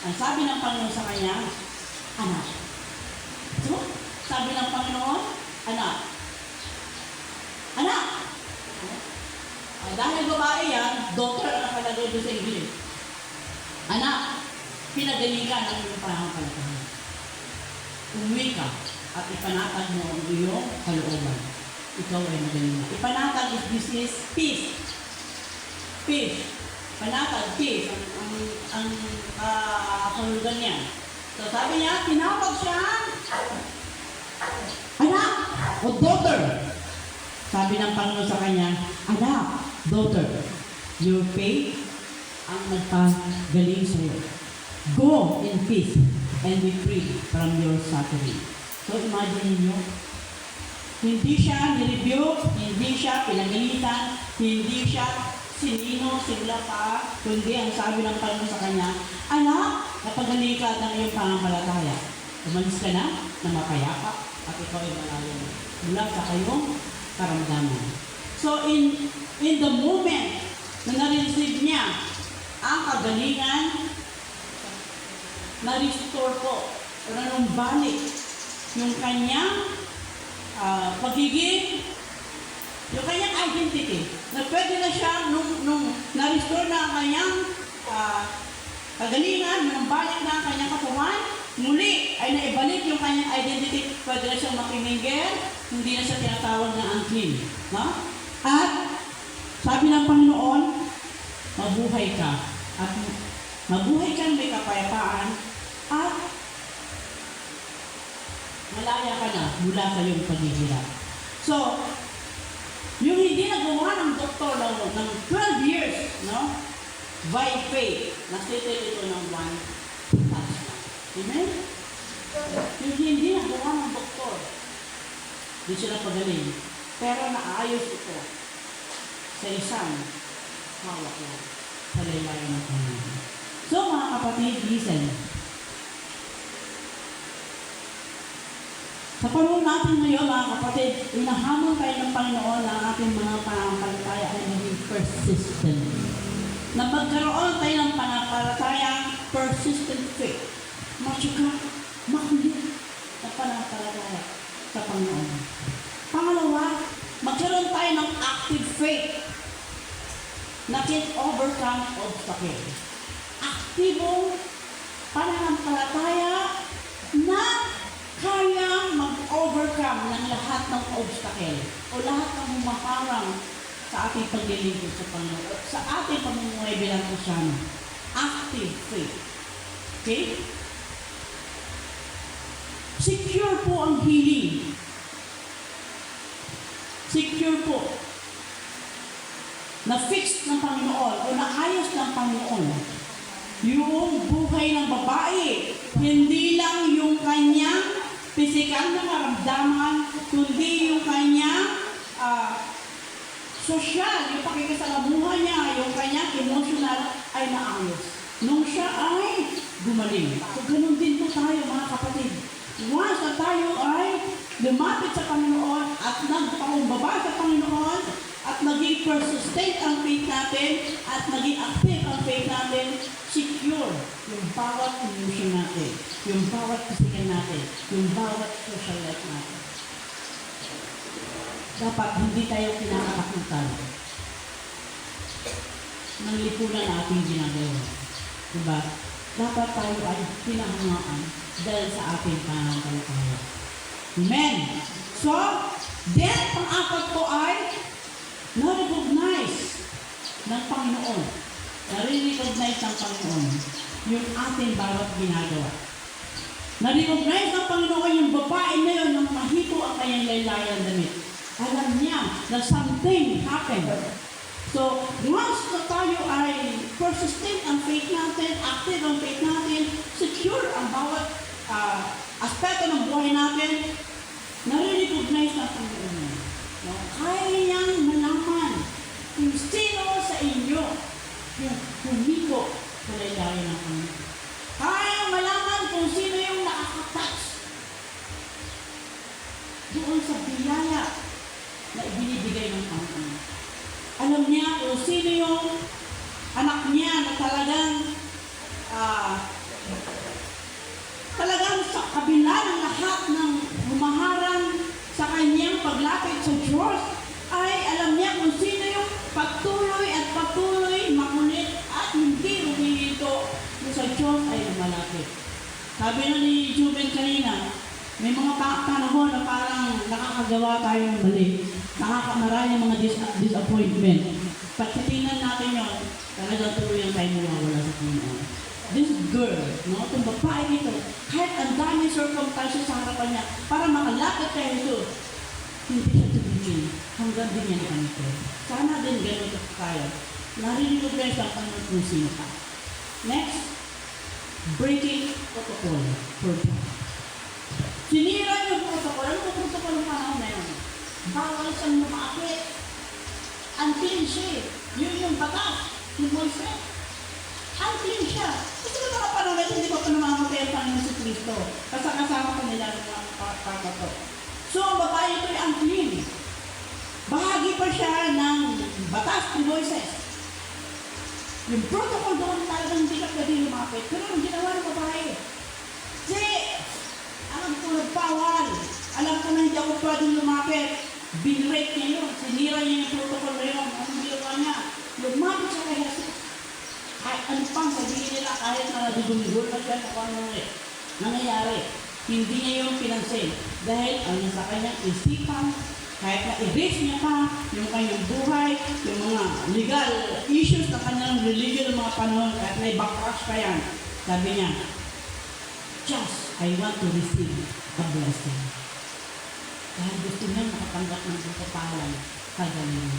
[SPEAKER 5] Ang sabi ng Panginoon sa kanya, anak. So, sabi ng Panginoon, anak. Anak! Dahil babae yan, daughter ang nakalagay doon sa English. Anak, pinagalingan ang iyong pananampalataya. Umuwi ka at ipanatag mo ang iyong kalooban. Ikaw ay magaling. Ipanatag is peace. Peace. Panatag, peace. Ang kahulugan niya. So sabi niya, tinawag siya, anak o daughter. Sabi ng Panginoon sa kanya, anak, daughter, your faith ang nagpagaling sa iyo. Go in peace and be free from your suffering. So imagine niyo, hindi siya nirebuke, hindi siya pinagalitan, hindi siya sinino, sigla pa, kundi ang sabi ng Panginoon sa kanya, anak, napagaling ka ng iyong pangampalataya. Umalis ka na mapayapa at ikaw ay malalim mula sa kayong karamdaman. So in the moment na na-receive niya ang kagalingan, na-restore po o nanumbalik yung kanyang pagiging, yung kanyang identity. Na pwede na siya, nung na-restore na ang kanyang kagalingan, nanumbalik na ang kanyang katawan, muli ay naibalik yung kanyang identity. Pwede na siyang makimingger, hindi na siya tinatawag na unclean. No? At sabi ng Panginoon, mabuhay ka. At mabuhay kang may kapayapaan at malaya ka na mula sa iyong paghihirap. So, yung hindi nagawa ng doktor ng 12 years, no? By faith, nastated ito ng one touchdown. Amen? Yung hindi nagawa ng doktor, di sila pagaling. Pero naayos ito sa isang hawak lang sa laylayan ng Panginoon. So mga kapatid, listen. Sa panahon natin ngayon, mga kapatid, inahamon tayo ng Panginoon na ang ating mga pananampalataya ay maging persistent. Na magkaroon tayo ng pananampalatayang persistent faith. Matyaga, makulit na pananampalataya sa Panginoon. Pangalawa, magkaroon tayo ng active faith na can overcome obstacle. Aktibong pananampalataya na kaya mag-overcome ng lahat ng obstacle o lahat ng humaharang sa ating paglilingkod sa Panginoon, sa ating pamumuhay bilang Kristyano. Active faith. Okay? Secure po ang healing. Secure po. Na-fix ng Panginoon o naayos ng Panginoon yung buhay ng babae. Hindi lang yung kanyang pisikal na maramdaman, kundi yung kanyang sosyal, yung pakikisalamuhan niya, yung kanyang emotional ay naayos. Nung siya ay gumaling. So, ganun din po tayo, mga kapatid. Once na tayo ay lumapit sa Panginoon at nagpakumbaba sa Panginoon at naging persistent ang faith natin at naging active ang faith natin, secure yung bawat emotion natin, yung bawat physical natin, yung bawat social life natin. Dapat hindi tayo kinakatakutan ng lipunan na ating ginagawa. Diba? Dapat tayo ay pinahangaan dahil sa ating pananampalataya. Amen! So, then, pang-apat po ay na-recognize ng Panginoon. Na-recognize ng Panginoon yung ating bawat ginagawa. Na-recognize ng Panginoon yung babae na yun nung mahito ang kanyang laylayan damit. Alam niya na something happened. So, once na tayo ay persistent ang faith natin, active ang faith natin, secure ang bawat aspeto ng buhay natin, nare-recognize ng Panginoon. No? Kaya niyang malaman kung sino sa inyo yung humiko sa laylayan ng Panginoon. Kaya malaman kung sino yung nakakatouch doon sa biyaya na ibinibigay ng Panginoon. Alam niya kung sino yung anak niya na talagang sa kabila ng lahat ng humaharang sa kanyang paglapit sa Diyos, ay alam niya kung sino yung patuloy at patuloy makulit at hindi humihito kung sa Diyos ay lumalapit. Sabi na ni Juben kanina, may mga panahon na parang nakakagawa tayo ng mali. Nakakamarami yung mga disappointment. Pag titingnan natin yun, talagang tuloy tayo mawawala sa Panginoon. This girl, no, itong babae nito, kahit ang dami circumstances sa harapan niya, para makalapit kay Jesus, hindi siya tumigil. Hanggang din yan ganito. Sana din ganito tayo. Narinig ko guys ang Panginoon kung sino ka. Next, breaking protocol for God. Sinira yung protocol. Ano yung protocol ng panahon na yun? Bawal siyang lumakit. Unclean siya. Yun yung batas. Yung Moises. Unclean siya. Kasi yung mga panahon na hindi pa namamatay ang Panginoon si Kristo. Kasama pa nila ng mga pagkato. So, ang babae ito ay unclean. Bahagi pa siya ng batas ni Moises. Yung protocol doon talagang hindi ka pwede lumapit. Pero ang ginawa ng babae, kasi alam ko nagpawal. Alam ko na hindi ako pwedeng lumapit. Binrate niya yun. Sinira niya yung protocol na yun. Anong ginawa niya? Lumapit siya kay Jesus. Kahit ano pang sabihin nila, kahit na nadudumigol na siya sa kung nangyayari. Hindi niya yung pinansin. Dahil ang nasa kanyang isipan, kahit na-erase niya pa yung kanyang buhay, yung mga legal issues na kanyang religion ng mga panahon, kahit may backlash pa yan, sabi niya, just, I want to receive a blessing. Dahil gusto niya makatanggap ng kapalan, kagaling.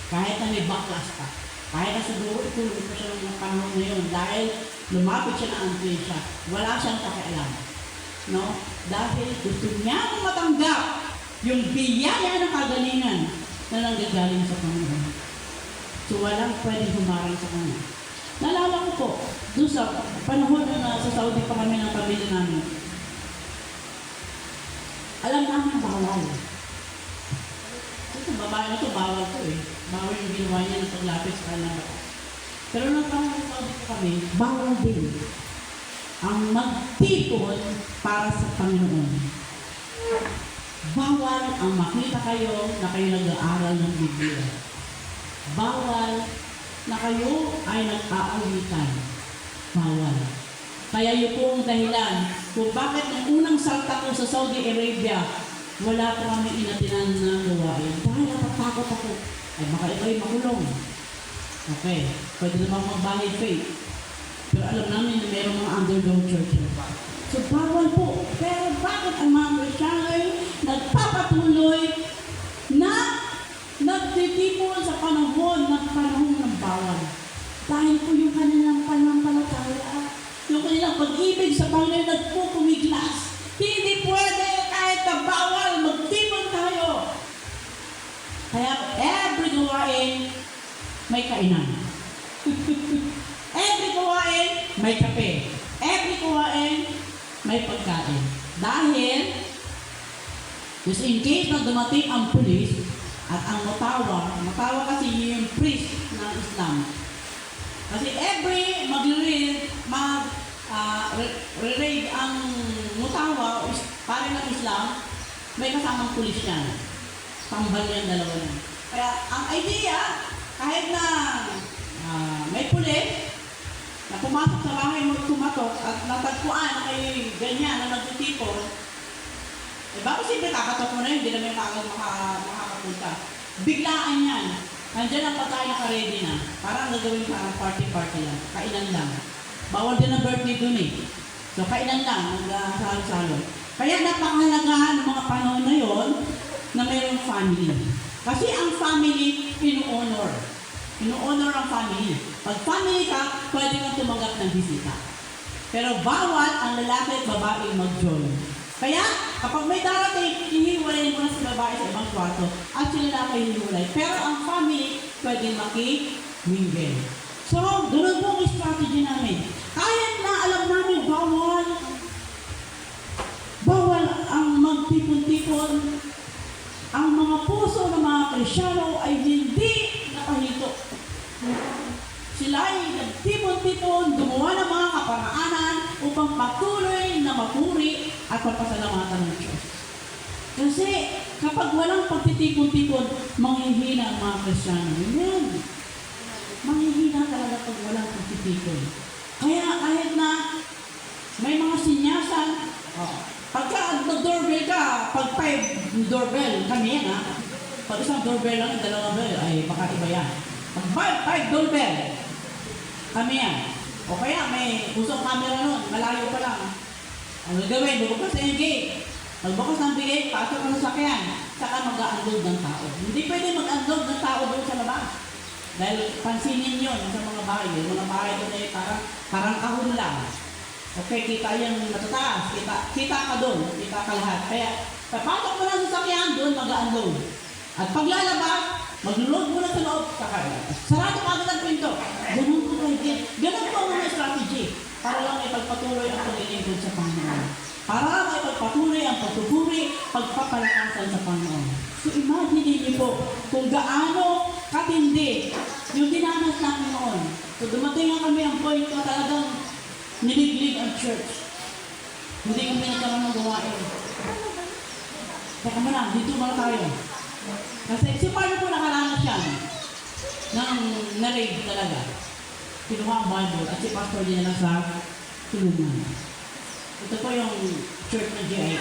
[SPEAKER 5] Kahit na may backlash pa, kahit na siguro ituloy pa siya ng mga panahon na yun, dahil lumapit siya na antuin siya, wala siyang pakialam. No? Dahil gusto niya matanggap yung biyaya ng kagalingan na nanggagaling sa Panginoon. So walang pwedeng humarang sa kanya. Naalala ko po, doon sa panahon na sa Saudi pa kami ng pamilya namin, alam namin bawal. Ito, babae na ito, bawal to eh. Bawal yung ginawa niya ng paglapit sa kanyang batas. Pero nung panahon sa Saudi pa kami, bawal din ang magtipon para sa Panginoon. Bawal ang makita kayo na kayo nag-aaral ng Biblia. Bawal na kayo ay nag-aawitan. Bawal. Kaya yun po ang dahilan kung bakit ang unang salta ko sa Saudi Arabia, wala po kami inatinan na gawain. Dahil natatakot ako. Ay baka ikaw'y makulong. Okay. Pwede naman mag-valid faith. Pero alam namin na mayroong mga underground church. So bawal po. Pero bakit ang mga Kristiyano ay nagpapatuloy na nagtitipon sa panahon ng bawal? Dahil po yung kanilang pananampalataya, yung kanilang pag-ibig sa Panginoon nagpupumiglas. Hindi pwede kahit na bawal, magtipon tayo. Kaya every gawain may kainan. Every gawain may kape. Every gawain may pagkain. Dahil, just in case na dumating ang pulis at ang matawa kasi yung priest ng Islam. Kasi every mag-raid ang mutawa, pare ng Islam, may kasamang pulis yan. Tambal yan dalawa na. Kaya ang idea, kahit na may pulis, na pumasok sa bahay mo, tumatok at natagpuan na kayo ganyan na nagtitipon, eh baka siyempre kakatok mo na yun, hindi naman kagad makakapunta. Biglaan yan. Nandiyan ang pagkain naka-ready na. Parang gagawin parang party-party lang. Kainan lang. Bawal din ang birthday dun eh. So kainan lang, nagsalo-salo. Kaya napakahalaga ng mga panahon na yon na mayroong family. Kasi ang family, ino-honor. Ino-honor ang family. Pag family ka, pwede kang tumanggap ng bisita. Pero bawal ang lalaki at babae mag-join. Kaya, kapag may darating, hiniwalay mo na si babae sa ibang kwarto at si lalaki hiniwalay. Pero ang family, pwede maki-mingle. So, ganoon po ang strategy namin. Kahit na alam namin bawal ang magtipon-tipon, ang mga puso ng mga Kristiyano ay hindi nakahito. Sila ay nagtipon-tipon, gumawa ng mga kaparaanan upang patuloy na mapuri at papasalamatan ng Diyos. Kasi kapag walang pagtitipon-tipon, manghihina ang mga Kristiyano. Amen. Manghihina talaga pag walang pagtitipon. Kaya kahit na may mga sinyasan, pagka nag-doorbell ka, pag 5 doorbell, kami yan ha. Pag isang doorbell lang, dalawang bell, ay baka iba yan. Pag 5 doorbell, kami yan. O kaya may usong camera nun, malayo pa lang. Ang gagawin, bukas na yung gate. Pagbukas ng gate, pasok ka ng sakyan, saka mag-unload ng tao. Hindi pwede mag-unload ng tao doon sa labas. Dahil pansinin yun sa mga bahay. Yung mga bahay doon ay parang kahon lang. Okay, kita yung matataas. Kita ka doon. Kita ka lahat. Kaya, papasok mo lang sa sakyan, doon mag-unload. At paglalabas, mag-load mo na sa loob. Sarado ka agad ang pinto. Ganun po kayo. Ganun po ang mga strategy. Para lang ipagpatuloy ang paglilingkod sa Panginoon. Para lang ipagpatuloy ang pagpupuri, pagpapalakasan sa Panginoon. So imagine niyo po kung gaano katindi yung dinanas namin noon. So dumating nga kami ang point na talagang niliglig ang church. Hindi kami nagkaroon ng gawain. Teka muna, dito muna tayo. Kasi si Paano po nakaranas yan ng na-raid talaga. Kinuha ang Bible at si Pastor din na sa tulungan. Ito po yung church ng GIN.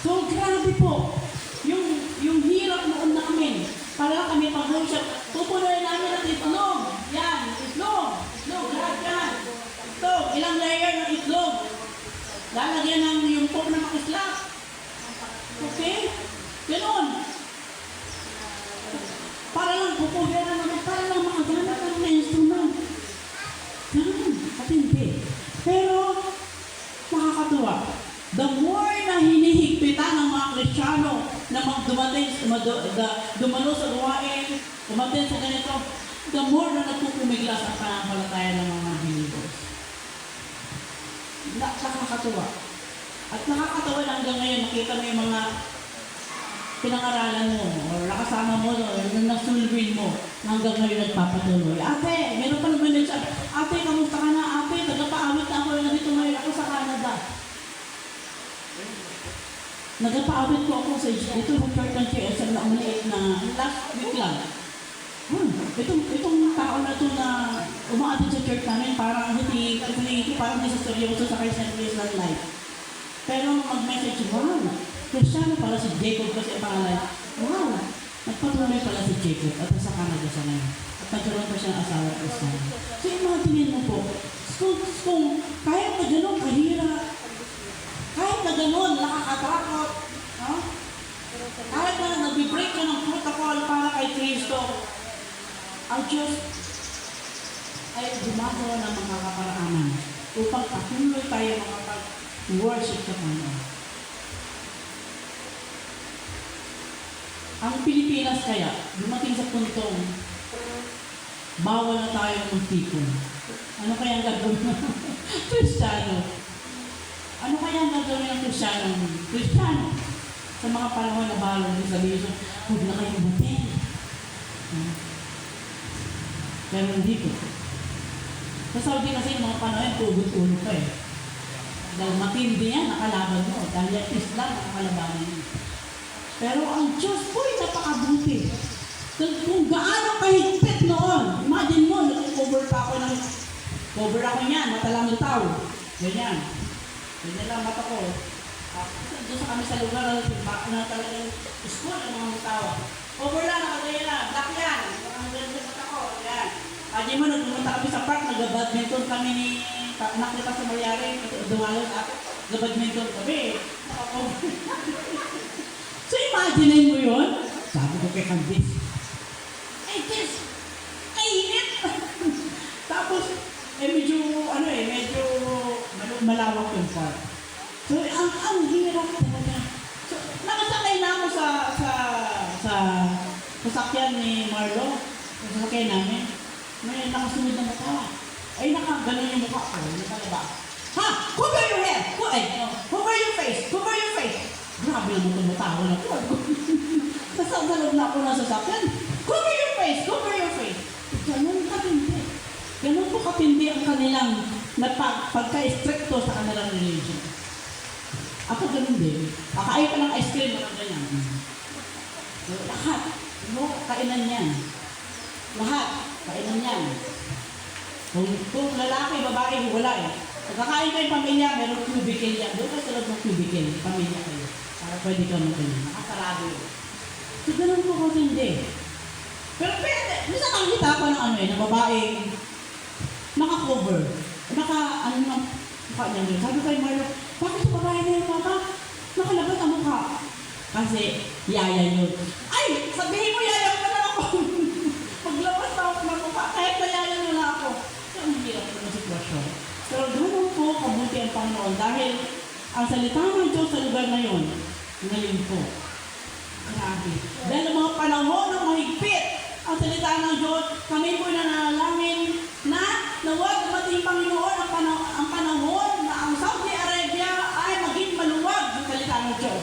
[SPEAKER 5] So grabe po, yung hirap noon namin. Para kami pag-worship, tupunuin namin at itlog. Yan, itlog. Itlog, lahat yan. Ito, ilang layer ng itlog. Lalagyan ng yung pork na makislap. Okay? Ganon. Para lang pupunin na naman, para lang makaganap ng mga instrument. Ganon, katindi. Pero, nakakatuwa. The more na hinihigpitan ng mga Kristiyano na dumalo sa gawain, umatin sa ganito, the more na nagpupumiglas ang pananampalataya ng mga believers. Nakakatuwa. At nakakatawa na hanggang ngayon, makita mo yung mga pinangaralan mo, o nakasama mo, o nasulwin mo, hanggang ngayon nagpapatuloy. Ate, meron pa naman din siya, ate, kamusta ka na? Ate, nagpapaawit na ako, nandito ngayon ako sa Canada. Nagpapaawit ko ako sa dito sa church ng GSM na maliit na last week lang. Itong tao na ito na umaatid sa church namin, parang hindi sa seryoso sa kay St. Louis ng life. Pero mag-message, wow, Kristiyano pala si Jacob kasi ang pangalan. Wow, nagpatuloy pala si Jacob at sa Canada siya ngayon. At nagkaroon pa siya ng asawa at Kristiyano. So imagine mo po, kung kahit na gano'n kahirap, kahit na gano'n nakakatakot, no? Kahit na nag-break ka ng protocol para kay Kristo, ang Diyos ay gumagawa ng mga kaparaanan upang patuloy tayo makapag-worship sa Panginoon. Ang Pilipinas kaya, dumating sa puntong bawal na tayo magtipon. Ano kaya ang gagawin ng Kristiyano? Ano kaya ang gagawin ng Kristiyano? Sa mga panahon na balong din sabihin, huwag na kayo butin. Pero hindi po. Sa Saudi kasi yung mga panahon, tugot-tugot pa eh. Dahil matindi yan, nakalaban mo. Dahil yung Islam, nakalabanan mo. Pero ang Diyos po ay napakabuti. Kung gaano kahigpit noon, imagine mo, nag-cover pa ako ng, cover ako niyan, mata lang ng tao. Ganyan. Ganyan lang mata ko. Doon sa kami sa lugar na talagang school ang mga tao. Cover lang, nakagaya lang, black yan. Ang ganda mata ko, yan. Imagine mo, nagpunta kami sa park, nag-badminton kami ni, nakita sa Mayari, dumalo sa akin, nag-badminton kami. Naka-cover. So imagine mo yun? Sabi ko kay Candice, ay Diyos, kainit! Tapos, medyo malawak yung park. So, ang hirap talaga. So, nakasakay na ako sa sasakyan ni Marlo. Sa sasakyan namin. May nakasunod na mukha. Ay, nakaganon yung mukha ko. Nakalaba. Ha? Cover your head! Cover your face! Cover your face! Grabe naman tumutawa na po. Sasalog na ako ng sasakyan. Cover your face! Cover your face! Ganun katindi. Ganun po katindi ang kanilang pagka-stricto sa kanilang religion. Ako ganun din. Kakain ka ng ice cream, mga ganyan. So, lahat. Kainan yan. Lahat. Kainan yan. Kung lalaki, babae, wala eh. Pagkakain kayo pamilya, meron cubicle yan. Doon ka sa loob ng cubicle, pamilya kayo. Para pwede ka magano. Nakasarado yun. So, ganun po katindi. Pero pwede. Minsan nakakita ko ng na babae, naka-cover. Mukha niya. Sabi kay Marlo, bakit sa babae na yung mama? Nakalabas ang mukha. Kasi, yaya yun. Ay! Sabihin mo, yaya mo na ako. Maglabas na ako ng mukha. Kahit na yaya mo na ako. So, ang hirap ng sitwasyon. Pero ganun po kabuti ang Panginoon. Dahil, ang salita ng Diyos sa lugar na yun, ngayon po. Grabe. Dahil ang mga panahon ng mahigpit, ang salita ng Diyos, kami po nanalangin na nawag dumating Panginoon ang panahon na ang Saudi Arabia ay maging maluwag ng salita ng Diyos.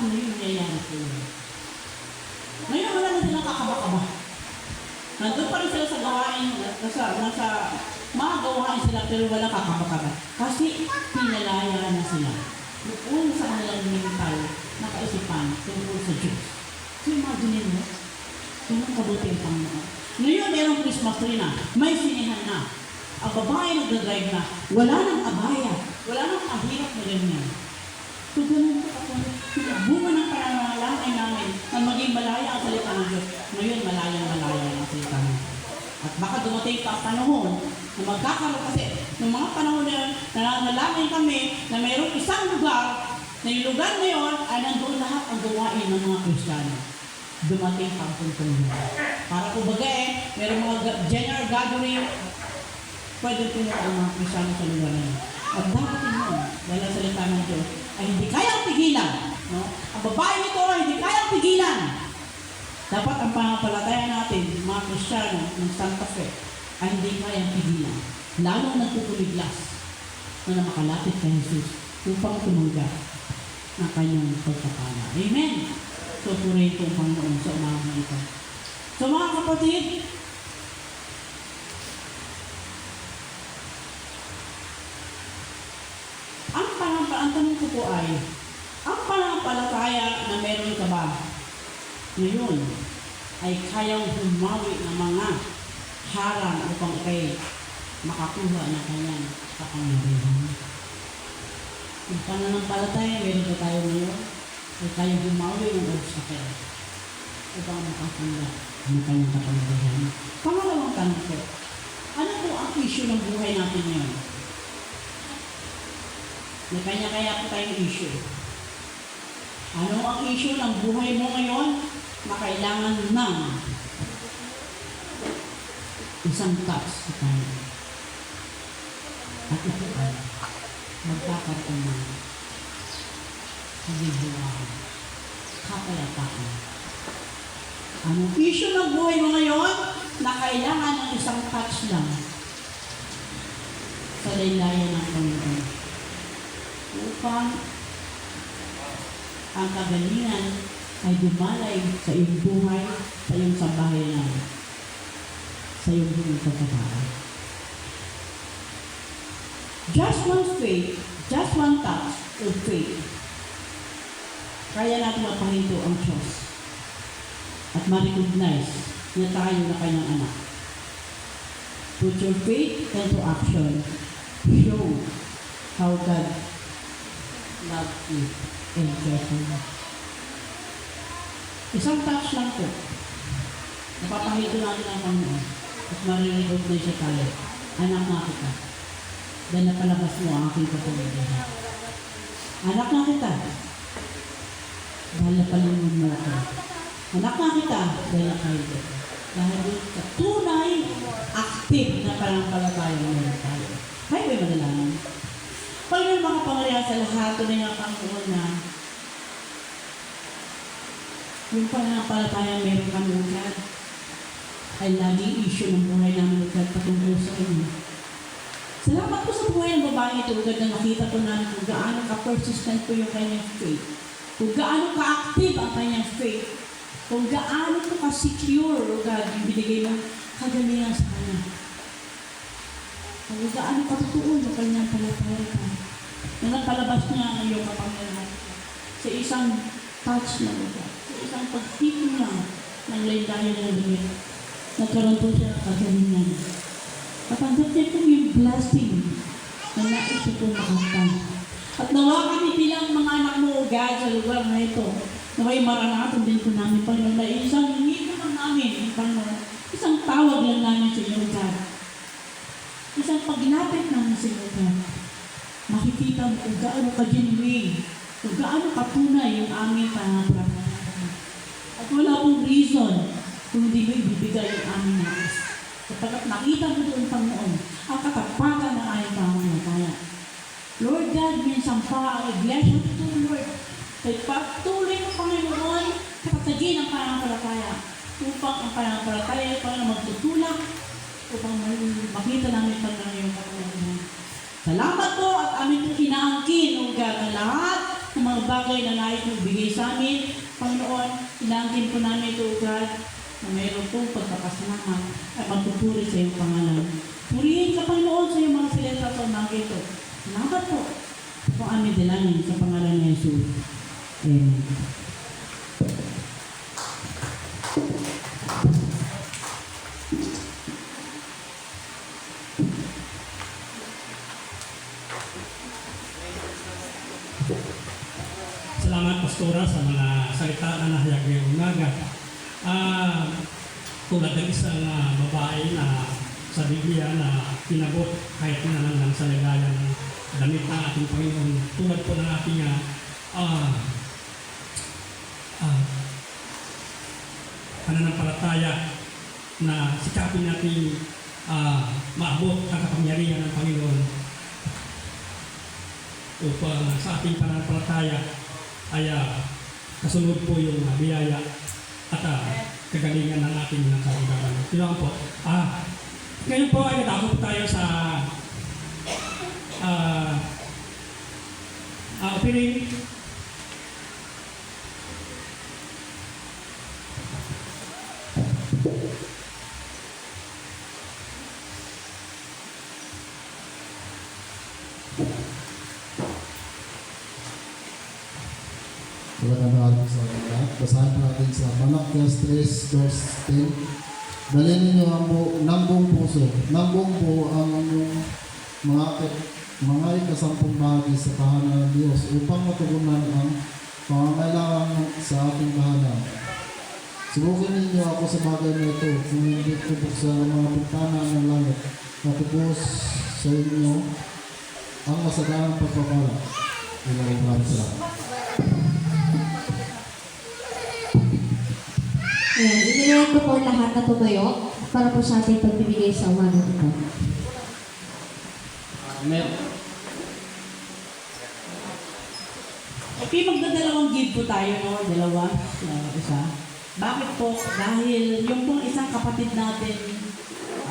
[SPEAKER 5] ano yung nangyayari po yun. Ngayon wala na silang kakaba-kaba. Nandun pa rin sila sa gawain, nasa mga gawain sila pero wala kakaba-kaba. Kasi pinalaya na sila. Noon sa kanilang mental na kaisipan tungkol sa Diyos. So imagine mo, yun ang kabuti ang Panginoon. Ngayon merong Christmas tree na, may sinihan na. Ang babae nagdadrive na, wala nang abaya, wala nang kahirap na ganyan. So ganun po ako, bunga ng pananalangin namin na maging malaya ang salita ng Diyos. Ngayon malayang-malaya ang salita ng Diyos. At baka dumating pa ang panahon na magkakaroon kasi ng mga panahon na yun, nananalangin kami na mayroong isang lugar na yung lugar na yun ay nandoon lahat ang gawain ng mga Kristiyano. Dumating pa ang puntong yun. Para kumbaga mayroong mga general gathering, pwede pumunta ang mga Kristiyano sa lugar na yun. At dapat yun, dahil ang salita ng Diyos ay hindi kayang pigilan. No? Ang babae nito ay hindi kayang pigilan. Dapat ang pangapalataya natin, mga Kristiyano ng Santa Fe, ay hindi kayang pigilan. Lalong nagpupumiglas na makalapit kay Jesus upang tumanggap ng kanyang pagpapala. Amen! So, purihin po ang Panginoon sa umaga ito. So, mga kapatid, ang tanong ko po ay, ang pananampalataya na meron ka ba ngayon ay kayang humawi ng mga harang upang kayo makakuha ng kanyang kapangyarihan? Ang pananampalataya meron ba tayo ngayon ay kayang humawi ng obstacle upang makakuha ng kanyang kapangyarihan? Pangalawang tanong ko, ano po ang issue ng buhay natin ngayon? May kanya-kaya po tayong issue. Ano ang issue ng buhay mo ngayon na kailangan ng isang touch sa tayo? At ito ay magkakaroon ng kagibuhan, kapayapaan. Anong issue ng buhay mo ngayon na kailangan ng isang touch lang sa laylayan ng Panginoon? Upang ang kagalingan ay dumalay sa iyong buhay, sa iyong sambahayan, sa iyong buong pagkatao. Just one faith, just one touch of faith, kaya natin mapahinto ang Diyos at ma-recognize na tayo na kanyang anak. Put your faith into action. Show how God love you and care for you. Isang touch lang po. Napapahito natin ang Panginoon at marirecognize siya tayo. Anak na kita. Dahil napalabas mo ang aking kapangyarihan. Anak na kita. Dahil napalingon mo ako. Anak na kita. Dahil nakahilit. Dahil sa tunay, active na pananampalataya meron tayo. Kaya ba'y madalaman? Panginoon, makapangyarihan sa lahat, tunay nga Panginoon na yung pananampalataya meron kami agad ay laging issue ng buhay namin agad patungkol sa inyo. Salamat po sa buhay ng babae ito agad na nakita po namin kung gaano ka-persistent po yung kanyang faith, kung gaano ka-active ang kanyang faith, kung gaano po ka-secure agad yung binigay ng kagalingan sa kanya. Kung gaano katotoo yung kanyang palataya na nagpalabas niya ang iyong kapangyarihan sa isang touch na agad, sa isang pagtipon lang ng laylayan ng damit. Nagkaroon po siya ng kagalingan. Katanggap niya po yung blessing na nais po makantang. At nawa kami bilang mga anak mo, God, sa lugar na ito, naway maranatan din po namin, Panginoon, na isang hindi lang namin, Panginoon, isang tawag lang namin sa iyo, God. Isang paglapit namin sa iyo, God. Makikita mo kung gaano ka-genuine, kung gaano katunay yung aming pananampalataya. At wala pong reason kung hindi mo ibibigay yung aming nais. Kapag nakita mo doon, Panginoon, ang katapatan ng aming pananampalataya. Lord God, minsan pa ang iglesia ito, Lord. Kaya patuloy mo, Panginoon, kapatagin ang pananampalataya upang ang pananampalataya ay magtutulak upang makita namin Panginoon yung kapangyarihan. Salamat po at amin po inaangkin, O God, na lahat na mga bagay na nais mong bigay sa amin. Panginoon, ilangkin po namin ito, O God, na mayroon pong pagkakasalamat at magpupuri sa iyong pangalan. Purihin ka, Panginoon, sa iyong mga silensya sa umaga ito. Salamat po. Ito ang aming dalangin sa pangalan ni Jesus. Amen.
[SPEAKER 1] Salamat, Pastora, sa mga salita na nahayag ngayong umaga. Tulad ng isang babae na sa Biblia na kinabot kahit na lang sa lagayan ng damit ng ating Panginoon. Tulad po ng ating pananampalataya na sikapin natin maabot ang kapangyarihan ng Panginoon upang sa ating pananampalataya ay kasunod po yung biyaya at kagalingan ng ating mga karugaran. Yun po. Ngayon po ay natapos tayo sa opening.
[SPEAKER 6] Magandang araw sa kanila. Basahin po natin sa Malakias 3 verse 10. Dalhin ninyo ng buong puso, ng buong buo ang mga ikasampung bahagi sa tahanan ng Diyos upang matugunan ang pangangailangan sa ating tahanan. Subukin ninyo ako sa bagay na ito kung hindi ko buksan ang mga bintana ng langit at ubos sa inyo ang masaganang pagpapala. Ilaw sa
[SPEAKER 2] Ayan, inilayan ko po ang lahat na tumayo para po sa ating pagbibigay sa umaga ito.
[SPEAKER 5] Okay, magdadalawang give po tayo, no? Dalawa, isa. Bakit po? Dahil yung pong isang kapatid natin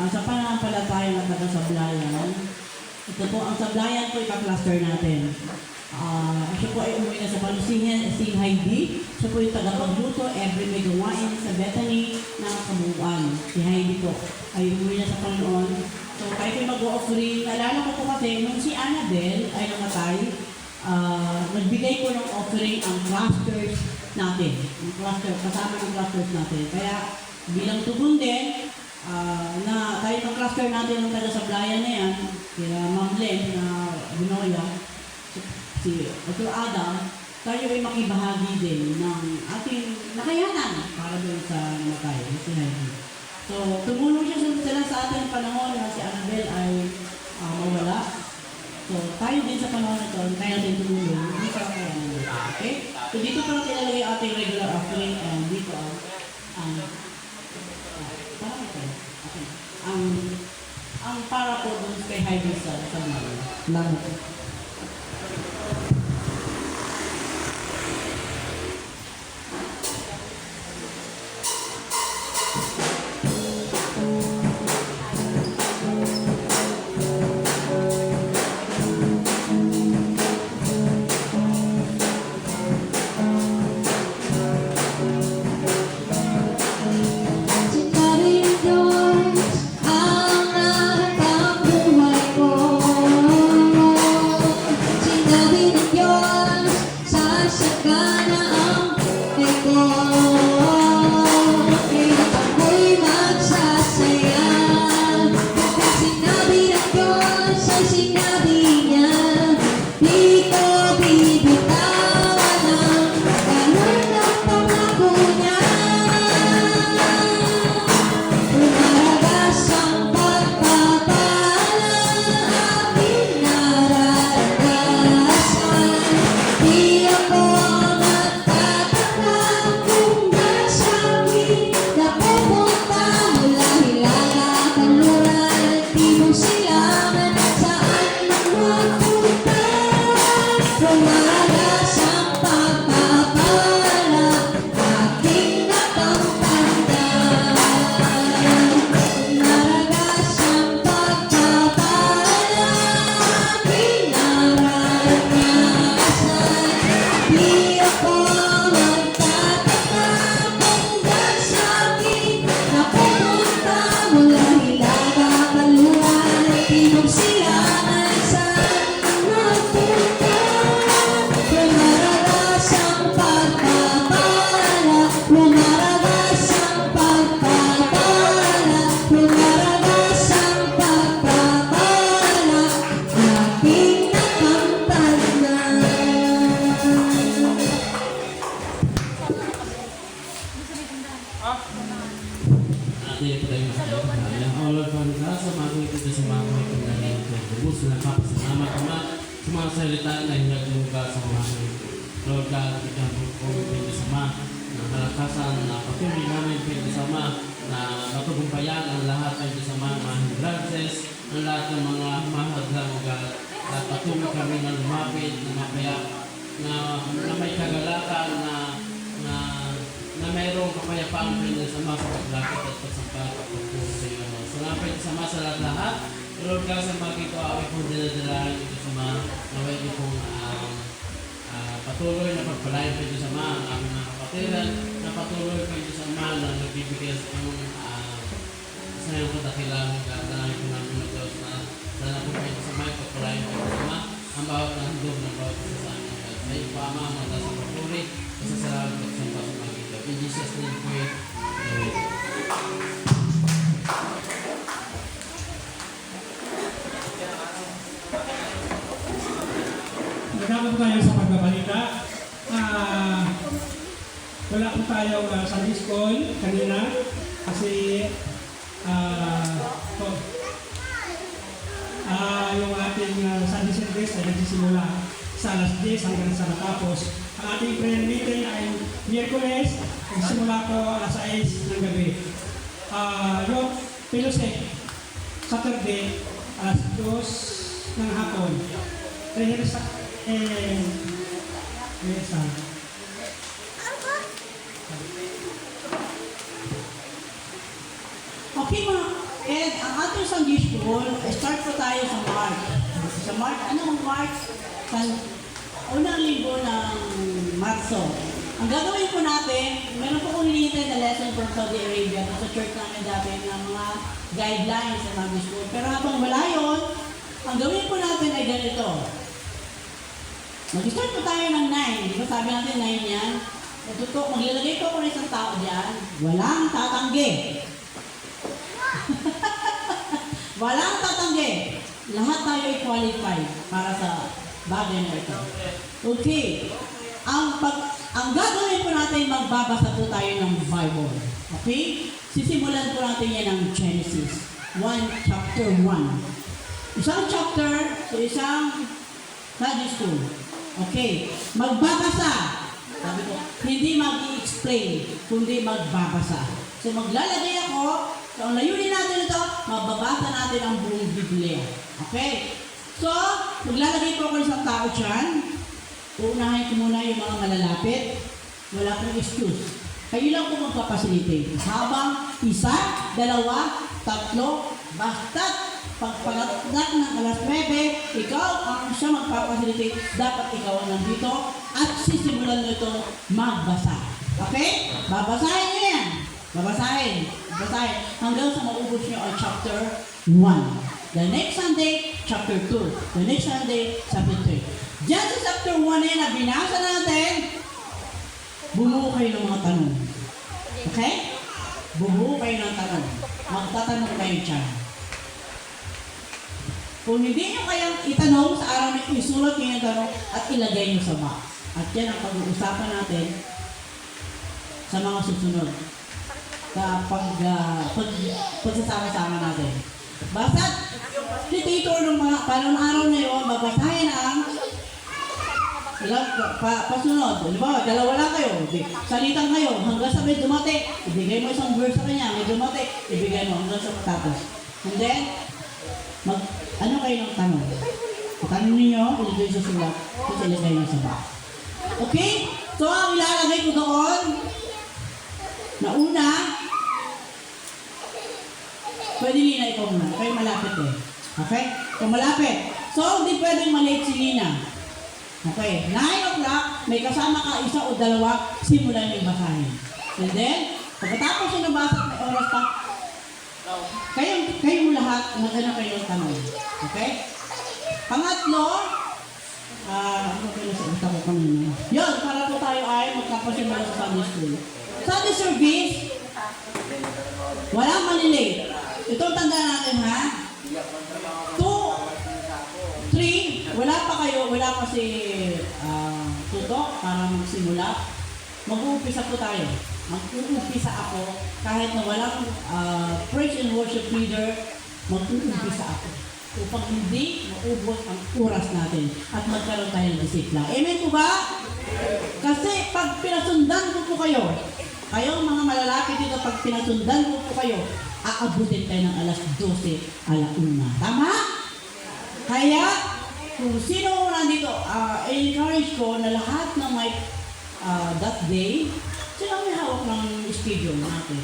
[SPEAKER 5] sa pananampalataya na taga-Sablayan, ito po, ang Sablayan po ika-cluster natin. Siya po ay umuwi na sa Palusingan, si Heidi. Siya po yung tagapagluto, every may gawain sa Bethany ng kabuuan. Si Heidi po ay umuwi na sa Panginoon. So, kahit yung mag-o-offering, naalala ko po kasi, nung si Annabelle ay namatay, nagbigay po ng offering ang clusters natin. Yung cluster, kasama ng clusters natin. Kaya, bilang tugon din, na tayo ng cluster natin ng taga-Sablayan na yan, kaya Ma'am Len na Binoya, si Dr. Adam, tayo ay makibahagi din ng ating nakayanan para doon sa namatay, si Heidi. So, tumulong sila sa ating panahon na si Annabelle ay mawala. So, tayo din sa panahon na ito, tayo din tumulong, hindi sa kakayanan nito. Okay? So, dito pa natin ilalagay ating regular offering and dito ang para po dun kay Heidi sa mga. Salamat.
[SPEAKER 2] Ang lahat ng buhay ko
[SPEAKER 4] salita na hinagluga sa mga Lord God, bigyan po po Sama ng kalakasan na patuloy namin Sama na matugumpayan ang lahat ng Sama, mga hindrances, ang lahat ng mga mahadlang o God, at patuloy kami na lumapit, na mapaya, na may kagalakan na mayroong kapayapaan Sama sa paglapit at pagsampat at pagpuro sa iyo. Salamat Sama sa lahat. Lord God, sa mga ito, ako po dinadalahan ito Sama, naway ito pong patuloy na pagpalayan po ito Sama ang aming mga kapatiran, na patuloy po ito Sama na nagbibigay sa among sa iyong kadakilang gagawin po namin ng Diyos na sana po ito Sama, pagpalayan po ito Sama, ang bawat nandog ng bawat isa sa aming God. Sa iyo po Ama, mga sa pagpuri, sa salamat at sa mga ito. In Jesus' name po ito.
[SPEAKER 1] Nagkakaroon po tayo sa pagbabalita. Wala po tayong Sunday School kanina kasi yung ating Sunday service ay nagsisimula sa alas 10 hanggang sa matapos. Ang ating prayer meeting ay Miyerkules, nagsimula po alas 6 ng gabi. Yung Fellowship, Saturday, alas 2 ng hapon. Rehearsal
[SPEAKER 5] Okay mga, ang ating Sunday School, start po tayo sa March. Sa March, anong March? Sa unang linggo ng Marso. Ang gagawin po natin, meron po kong hinihintay na lesson from Saudi Arabia sa church namin dati ng mga guidelines sa Sunday School. Pero habang wala yun, ang gawin po natin ay ganito. Mag-start po tayo ng 9. Di ba sabi natin 9 yan? Maglalagay ko ng isang tao dyan. Walang tatanggi. Walang tatanggi. Lahat tayo ay qualified para sa bagay na ito. Okay. Ang gagawin po natin, magbabasa po tayo ng Bible. Okay? Sisimulan po natin yan ng Genesis 1, chapter 1. Isang chapter sa isang Sunday School. Okay. Magbabasa. Sabi ko, hindi mag-i-explain, kundi magbabasa. So maglalagay ako, so ang layunin natin ito, magbabasa natin ang buong Biblia. Okay? So, maglalagay po ako isang tao dyan. Uunahin ko muna yung mga malalapit. Wala pong excuse. Kayo lang po magpapasilitate. Habang 1, 2, 3, basta't pagpalatnak ng alas 9, ikaw ang siya magpapasilitate, dapat ikaw ang nandito at sisimulan mo ito magbasa. Okay? Babasahin nyo yan. Babasahin. Hanggang sa maubos nyo ang chapter 1. The next Sunday, chapter 2. The next Sunday, chapter 3. Diyan sa chapter 1 na na binasa natin, bumuo kayo ng mga tanong. Okay? Bumuo kayo ng tanong. Magtatanong kayo dyan. Kung hindi nyo kayang itanong sa araw na isulat nyo yung tanong at ilagay nyo sa box. At yan ang pag-uusapan natin sa mga susunod. Sa pagsasama-sama natin. Basta't dictator ng mga panong araw na yun, babasahin ang pasunod. Diba, dalawa lang kayo. Salitan kayo. Hanggang sa may dumate, ibigay mo isang verse sa kanya. May dumate, ibigay mo hanggang sa matapos. And then, ano kayo ng tanong? Tanong ninyo, ilagay sa sulat, tapos ilagay nyo sa box. Okay? So, ang ilalagay ko doon, na una, pwede Lina ikaw muna. Kayo malapit eh. Okay? Kung malapit. So, hindi pwedeng malate si Lina. Okay. 9 o'clock, may kasama ka isa o dalawa, simulan yung basahin. And then, pagkatapos yung nabasa at may oras pa, kayong lahat, magano kayo ng tanong. Okay? Pangatlo, ano kayo sa utak ko kanina? Yun, para po tayo ay magkapasimula sa Sunday School. Sunday service, walang malilate. Ito tanda natin ha. 2, 3, wala pa si tutok para magsimula. Mag-uumpisa po tayo. Mag-uumpisa ako kahit na walang praise and worship leader, mag-uumpisa ako. upang hindi maubos ang oras natin at magkaroon tayo ng disikla. Amen po ba? Kasi pag pinasundan ko po kayo, kayong mga malalapit dito, pag pinasundan ko po kayo, aabutin tayo ng alas 12, alauna. Tama? Kaya, kung sino nandito, encourage ko na lahat ng may that day, sila may hawak ng schedule natin.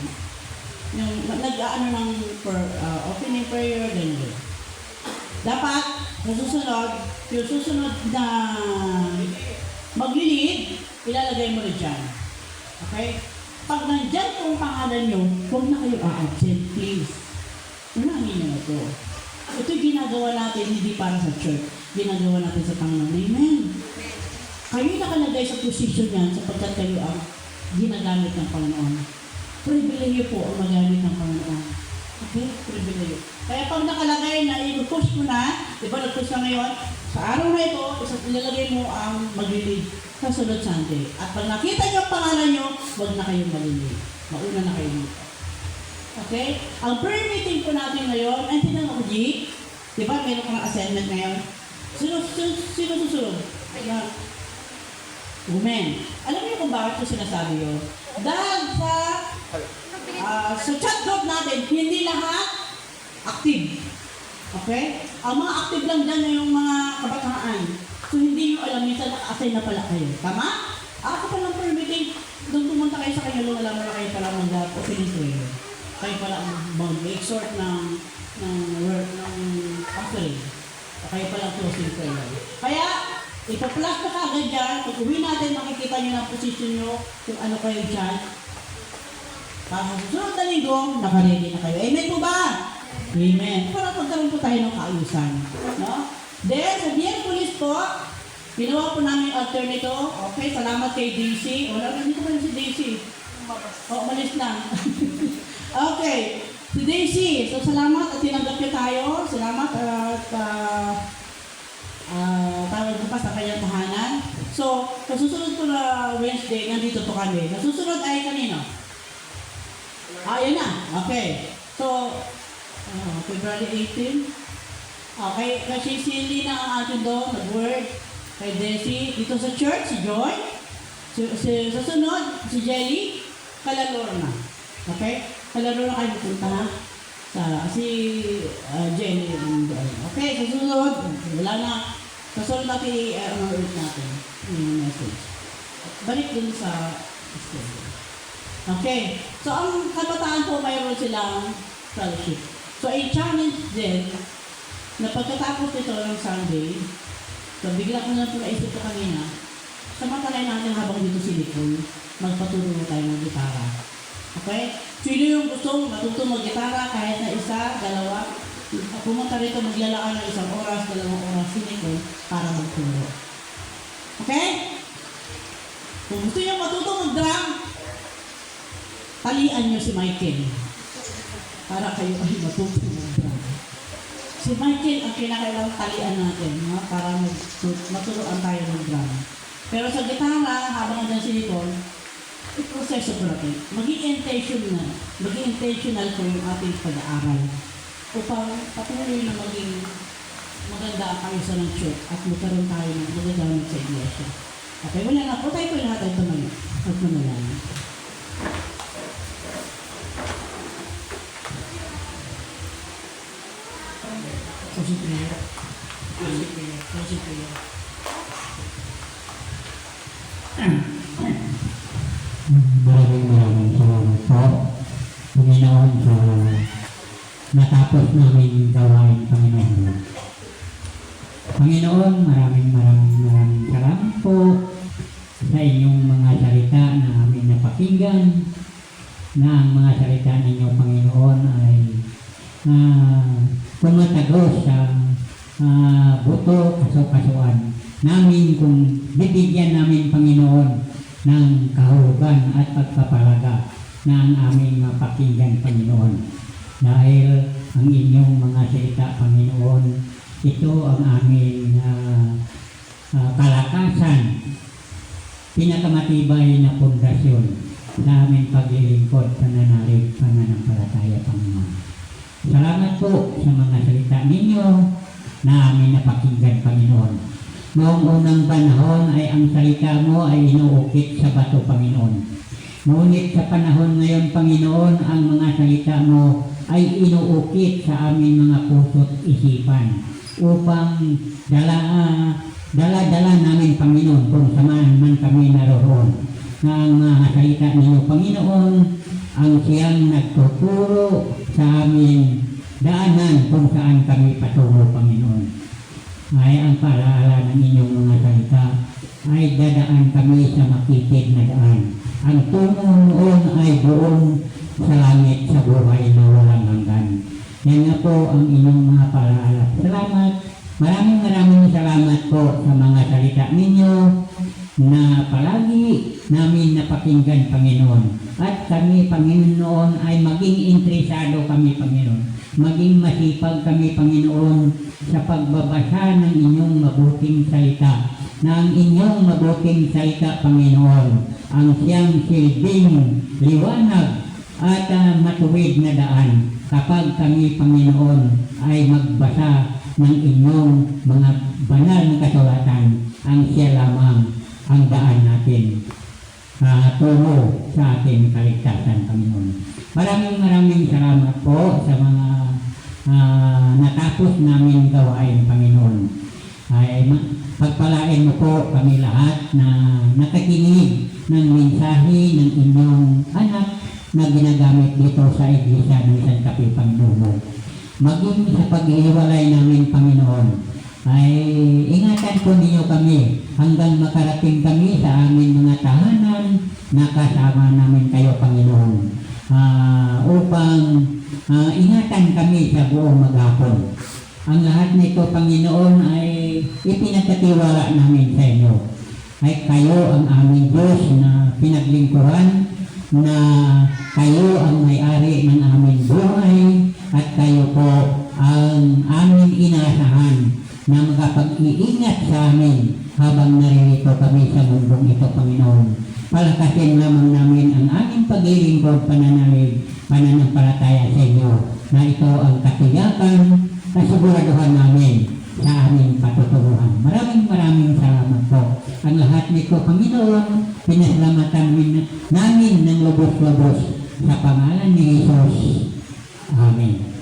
[SPEAKER 5] Yung nag-ano ng opening prayer, ganyan. Dapat, yung susunod na maglilid, ilalagay mo rin dyan. Okay? Pag nandyan kung pangalan nyo, huwag na kayo a-absent, please. Unahin nyo na ito. Ito'y ginagawa natin hindi para sa church. Ginagawa natin sa Panginoon. Amen. Kayo nakalagay sa posisyon yan sapagkat kayo ang ginagamit ng Panginoon. Pribileyo po ang magamit ng Panginoon. Okay? Pribileyo. Kaya pag nakalagay na i-push mo na, di ba nag-push na ngayon, sa araw na ito, ilalagay mo ang maglilid sa sunod Sunday. At pag nakita niyo ang pangalan niyo, huwag na kayong malilid. Mauna na kayo dito. Okay? Ang prayer meeting po natin ngayon, ay tinanong ko, G, di ba meron kang assignment ngayon? Sino susunod? Women. Alam niyo kung bakit ko sinasabi yun? Dahil sa chat group natin, hindi lahat active. Okay? Ang mga active lang dyan ay yung mga kabataan. So hindi nyo alam, minsan naka-assign na pala kayo. Tama? Ako pa lang prayer meeting, doon pumunta kayo sa kanya, alam mo na kayo pala mag-opening prayer. Kayo pala mag-exhort ng offering. Kayo pala closing prayer. Kaya, ipa-plus na kagad dyan. Pag uwi natin, makikita nyo ng position nyo kung ano kayo dyan. Para sa susunod na linggo, naka-ready na kayo. Amen po ba? Amen. Para magkaroon po tayo ng kaayusan. No? Then, sa Biyerkules po, ginawa po namin yung altar nito. Okay, salamat kay Daisy. Wala, nandito pa rin si Daisy. Malis lang. Okay. Si Daisy, so salamat at tinanggap niyo tayo. Salamat at tawag ko pa sa kanyang tahanan. So, sa susunod po na Wednesday, nandito po kami. Sa susunod ay kanino? Yan na. Okay. So, February 18. Okay. Kasi si Lina ang atin doon, nag-word. Kay Desi, dito sa church, si Joy. Sa sunod, si Jelly. Kalalorna. Okay? Kalalorna kayo pupunta ha? Si Jelly. Okay, sa sunod, wala na. Sa sunod natin, ulit natin yung message. Balik dun sa schedule. Okay. So, ang kabataan po, mayroon silang fellowship. So, i-challenge din na pagkatapos nito ng Sunday, so, bigla ko na po naisip ko kanina, samantalay natin habang dito si Nicole, magpatulong tayo ng gitara. Okay? Sino yung gusto matutong mag-gitara kahit na isa, dalawa, pumunta rito maglalaan ng 1 oras, 2 oras si Nicole para magturo. Okay? Kung gusto niyo matutong mag-drum, talian niyo si Michael para kayo ay matutong mag-drum. Si Michael ang kinakailangang talian natin, no? Para maturuan tayo ng drum. Pero sa gitara, habang andyan si Nicole, i-proseso ko natin. Maging intentional po yung ating pag-aaral upang patuloy na maging maganda ang kaayusan ng church at magkaroon tayo ng magagamit sa iglesia. Okay, wala na po. Tayo po lahat ay tumayo. At manalangin. Closing prayer.
[SPEAKER 7] Maraming salamat po. Panginoon, sa natapos namin gawain, Panginoon. Panginoon, maraming salamat po sa inyong mga salita na aming napakinggan, na ang mga salita ninyo, Panginoon, ay pumatagos sa buto kaso-kasuan namin, kung bibigyan namin, Panginoon, ng kahulugan at pagpapalaga na ang aming mapakinggan, Panginoon. Dahil ang inyong mga salita, Panginoon, ito ang aming kalakasan, pinakamatibay na pundasyon sa aming paglilingkod, pananalig, pananampalataya, Panginoon. Salamat po sa mga salita ninyo na aming napakinggan, Panginoon. Noong unang panahon ay ang salita mo ay inuukit sa bato, Panginoon. Ngunit sa panahon ngayon, Panginoon, ang mga salita mo ay inuukit sa aming mga puso't isipan upang dala-dala namin, Panginoon, kung saan man kami naroon, na ang mga salita ninyo, Panginoon, ang siyang nagtuturo sa aming daanan kung saan kami patungo, Panginoon. Ay ang paalaala ng inyong mga salita ay dadaan kami sa makitid na daan. Ang tungo noon ay doon sa langit, sa buhay na walang hanggan. Yan nga po ang inyong mga paalaala. Salamat. Maraming salamat po sa mga salita ninyo na palagi namin napakinggan, Panginoon. At kami, Panginoon, ay maging interesado kami, Panginoon. Maging masipag kami, Panginoon, sa pagbabasa ng inyong mabuting salita. Na ang inyong mabuting salita, Panginoon, ang siyang silbing liwanag at matuwid na daan kapag kami, Panginoon, ay magbasa ng inyong mga banal na kasulatan. Ang siya lamang ang daan natin tungo sa ating kaligtasan, Panginoon. Maraming salamat po sa mga natapos namin gawain, Panginoon. Ay pagpalain mo po kami lahat na nakakinig ng mensahe ng inyong anak na ginagamit dito sa Iglesia ng Santa Fe Pangdumo. Maging sa pag-iwalay namin, Panginoon, ay ingatan po ninyo kami hanggang makarating kami sa aming mga tahanan na kasama namin kayo, Panginoon, upang ingatan kami sa buong maghapon. Ang lahat nito, Panginoon, ay ipinagkatiwala namin sa inyo. Ay kayo ang aming Diyos na pinaglingkuran, na kayo ang may-ari ng aming buhay, at kayo po ang aming inaasahan na makapag-iingat sa amin habang naririto kami sa mundong ito, Panginoon. Palakasin lamang namin ang aming paglilingkod, pananampalataya sa inyo, na ito ang katiyakan, kasiguraduhan namin sa aming patutunguhan. Maraming salamat po. Ang lahat nito, Panginoon, pinasalamatan namin ng lubos-lubos sa pangalan ni Jesus. Amen.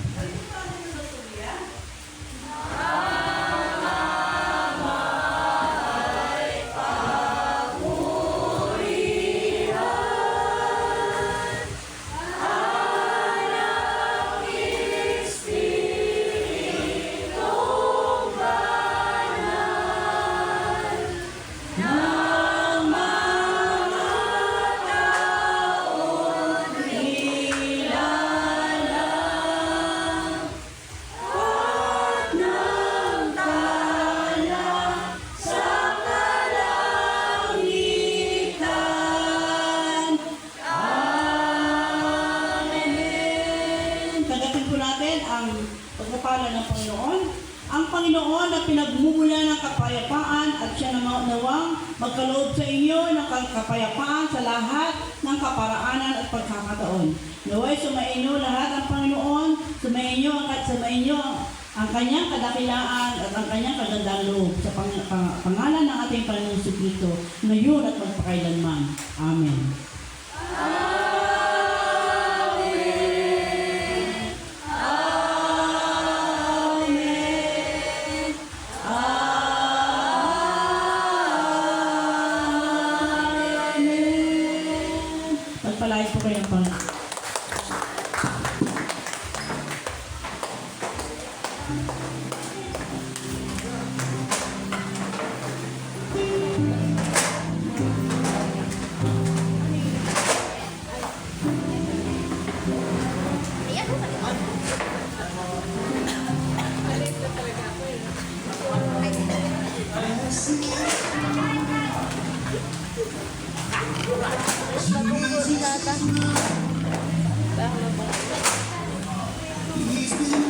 [SPEAKER 5] pagpapala ng Panginoon. Ang Panginoon na pinagmumula ng kapayapaan at siya na nawang magkaloob sa inyo ng kapayapaan sa lahat ng kaparaanan at pagkakataon. Naway sumainyo lahat ang Panginoon, sumainyo ang kanyang kadakilaan at ang kanyang kagandang loob sa pangalan ng ating Panginoong Jesucristo, ngayon at magpakailanman. Amen. Pagpalain po kayo ng Panginoon.
[SPEAKER 8] He's been